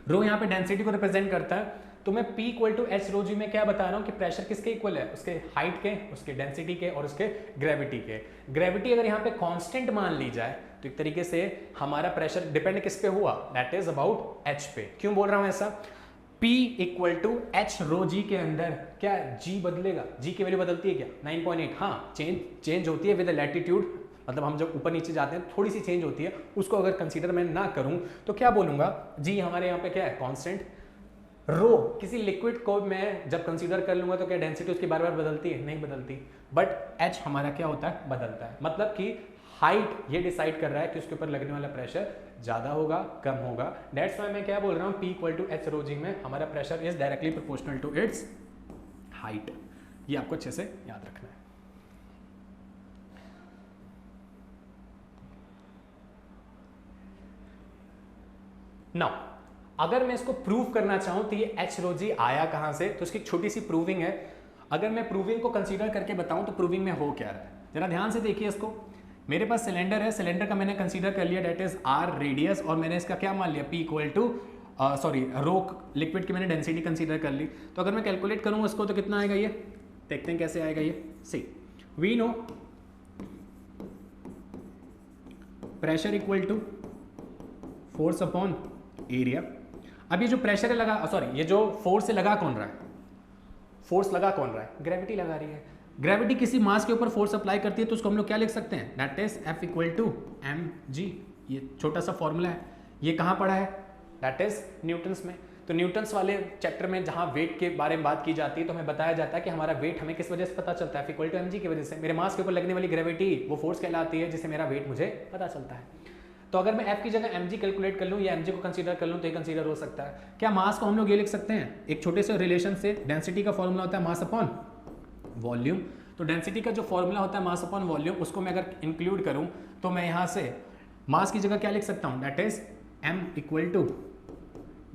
रो यहाँ पे डेंसिटी को रिप्रेजेंट करता है, तो मैं P equal to H rho G में क्या बता रहा हूँ कि प्रेशर किसके इक्वल है, उसके हाइट के, उसके डेंसिटी के और उसके ग्रेविटी के। ग्रेविटी अगर यहाँ पे कांस्टेंट मान ली जाए तो एक तरीके से हमारा प्रेशर डिपेंड किस पे हुआ, दैट इज अबाउट H पे। क्यों बोल रहा हूँ ऐसा, P equal to H rho जी के अंदर क्या G बदलेगा, G की वैल्यू बदलती है क्या, 9.8, हाँ चेंज होती है विद लैटिट्यूड, मतलब हम जब ऊपर नीचे जाते हैं थोड़ी सी चेंज होती है, उसको अगर कंसीडर मैं ना करूं तो क्या बोलूंगा, G हमारे यहाँ पे क्या है कांस्टेंट। रो किसी लिक्विड को मैं जब कंसीडर कर लूंगा तो क्या डेंसिटी उसकी बार बार बदलती है, नहीं बदलती, बट H हमारा क्या होता है, बदलता है। मतलब कि हाइट ये डिसाइड कर रहा है कि उसके ऊपर लगने वाला प्रेशर ज्यादा होगा कम होगा। दैट्स व्हाई मैं क्या बोल रहा हूँ, P equal to H rho G में हमारा pressure is directly proportional to its height. ये आपको अच्छे से याद रखना है। नाउ अगर मैं इसको प्रूव करना चाहूं तो ये एच रो जी आया कहां से, तो इसकी छोटी सी प्रूविंग है। अगर मैं प्रूविंग को कंसीडर करके बताऊं तो प्रूविंग में हो क्या रहा है, जरा ध्यान से देखिए इसको। मेरे पास सिलेंडर है, सिलेंडर का मैंने कंसीडर कर लिया दैट इज R रेडियस, और मैंने इसका क्या मान लिया P equal to rho liquid की मैंने डेंसिटी कंसीडर कर ली। तो अगर मैं कैलकुलेट करूंगा इसको तो कितना आएगा, ये देखते हैं कैसे आएगा। ये see we know pressure equal to force upon area. अब ये जो प्रेशर है लगा, सॉरी ये जो फोर्स है लगा कौन रहा है, फोर्स लगा कौन रहा है, ग्रेविटी लगा रही है। ग्रेविटी किसी मास के ऊपर फोर्स अप्लाई करती है तो उसको हम लोग क्या लिख सकते हैं, that is F equal to mg। ये छोटा सा फॉर्मूला है, ये कहाँ पढ़ा है, दैट इज न्यूटन्स में। तो न्यूटन्स वाले चैप्टर में जहाँ वेट के बारे में बात की जाती है तो हमें बताया जाता है कि हमारा वेट हमें किस वजह से पता चलता है, इक्वल टू mg की वजह से। मेरे मास के ऊपर लगने वाली ग्रेविटी वो फोर्स कहलाती है जिससे मेरा वेट मुझे पता चलता है। तो अगर मैं f की जगह mg कैलकुलेट कर लूँ या mg को कंसीडर कर लूँ तो ये कंसीडर हो सकता है। क्या मास को हम लोग ये लिख सकते हैं एक छोटे से रिलेशन से, डेंसिटी का फॉर्मूला होता है मास अपॉन वॉल्यूम। तो डेंसिटी का जो फॉर्मूला होता है मास अपॉन वॉल्यूम, उसको मैं अगर इंक्लूड करूँ तो मैं यहाँ से मास की जगह क्या लिख सकता हूँ, that is m equal to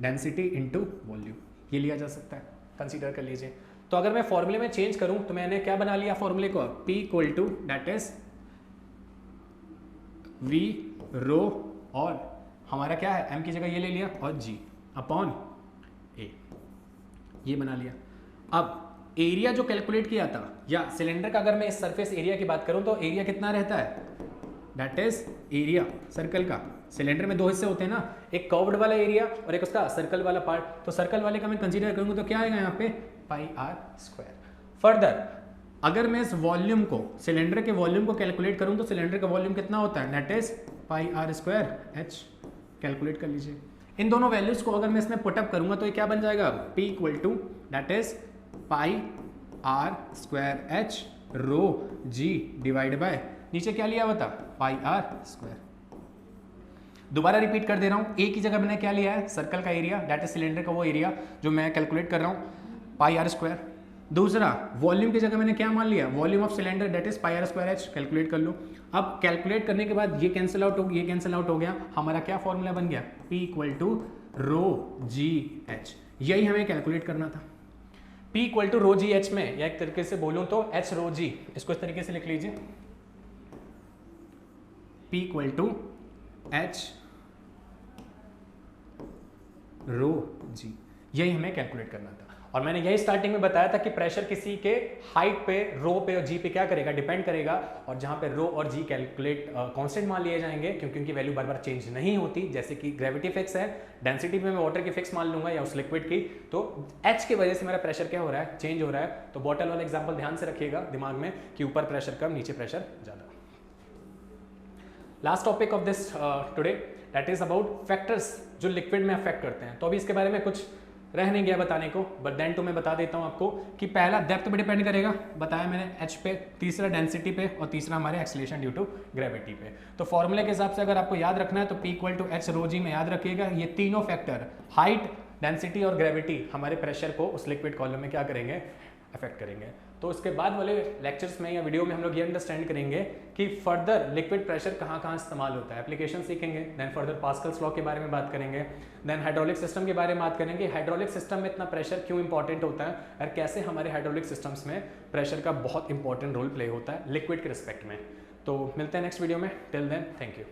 density into volume, ये लिया जा सकता है, कंसीडर कर लीजिए। तो अगर मैं फॉर्मूले में चेंज करूं तो मैंने क्या बना लिया फॉर्मूले को, P equal to that is V rho और हमारा क्या है m की जगह ये ले लिया और g अपॉन a, ये बना लिया। अब एरिया जो कैलकुलेट किया था या सिलेंडर का अगर मैं इस सरफेस एरिया की बात करूं तो एरिया कितना रहता है, दैट इज एरिया सर्कल का। सिलेंडर में दो हिस्से होते हैं ना, एक कर्व्ड वाला एरिया और एक उसका सर्कल वाला पार्ट। तो सर्कल वाले का मैं कंसीडर करूंगा तो क्या आएगा यहाँ पे पाई आर स्क्वायर। फर्दर अगर मैं इस वॉल्यूम को, सिलेंडर के वॉल्यूम को कैलकुलेट करूं तो सिलेंडर का वॉल्यूम कितना होता है, that is pi R square H, calculate कर लीजिए। इन दोनों वैल्यूज को अगर मैं इसमें पुटअप करूंगा तो ये क्या बन जाएगा, P equal to that is pi R square H rho G divide by नीचे क्या लिया हुआ था पाई आर स्क्वायर। दोबारा रिपीट कर दे रहा हूँ, ए की जगह मैंने क्या लिया है सर्कल का एरिया, दैट इज सिलेंडर का वो एरिया जो मैं कैलकुलेट कर रहा हूँ पाई आर स्क्वायर। दूसरा वॉल्यूम की जगह मैंने क्या मान लिया, volume of cylinder that is pi R square H, calculate कर लो। अब कैलकुलेट करने के बाद ये कैंसिल आउट हो, ये कैंसिल आउट हो गया, हमारा क्या फॉर्मूला बन गया, P equal to rho G H. यही हमें कैलकुलेट करना था। P equal to rho G H में, या एक तरीके से बोलूँ तो एच रो जी, इसको इस तरीके से लिख लीजिए, P equal to H rho जी, यही हमें कैलकुलेट करना था। और मैंने यही स्टार्टिंग में बताया था कि प्रेशर किसी के हाइट पे, रो पे और जी पे क्या करेगा, डिपेंड करेगा। और जहां पे रो और जी कैलकुलेट कांस्टेंट मान लिए जाएंगे क्योंकि उनकी वैल्यू बार बार चेंज नहीं होती। जैसे कि ग्रेविटी फिक्स है, डेंसिटी में मैं वाटर की फिक्स मान लूंगा या उस लिक्विड की, तो एच की वजह से मेरा प्रेशर क्या हो रहा है, चेंज हो रहा है। तो बॉटल वाला एग्जाम्पल ध्यान से रखिएगा दिमाग में कि ऊपर प्रेशर कम, नीचे प्रेशर ज्यादा। Last topic of this today that is about factors जो लिक्विड में अफेक्ट करते हैं। तो अभी इसके बारे में कुछ रह नहीं गया बताने को, बट देन तो मैं बता देता हूं आपको कि पहला डेप्थ पे डिपेंड करेगा, बताया मैंने एच पे, तीसरा डेंसिटी पे और तीसरा हमारे एक्सीलरेशन ड्यू टू ग्रेविटी पे। तो फॉर्मूले के हिसाब से अगर आपको याद रखना है तो P equal to H rho G में याद रखिएगा, ये तीनों फैक्टर हाइट, डेंसिटी और ग्रेविटी हमारे प्रेशर को उस लिक्विड कॉलम में क्या करेंगे, अफेक्ट करेंगे। तो उसके बाद वाले लेक्चर्स में या वीडियो में हम लोग ये अंडरस्टैंड करेंगे कि फर्दर लिक्विड प्रेशर कहाँ कहाँ इस्तेमाल होता है, एप्लीकेशन सीखेंगे। देन फर्दर पास्कल्स लॉ के बारे में बात करेंगे। देन हाइड्रोलिक सिस्टम के बारे में बात करेंगे, हाइड्रोलिक सिस्टम में इतना प्रेशर क्यों इंपॉर्टेंट होता है और कैसे हमारे हाइड्रोलिक सिस्टम्स में प्रेशर का बहुत इंपॉर्टेंट रोल प्ले होता है लिक्विड के रिस्पेक्ट में। तो मिलते हैं नेक्स्ट वीडियो में, टिल देन थैंक यू।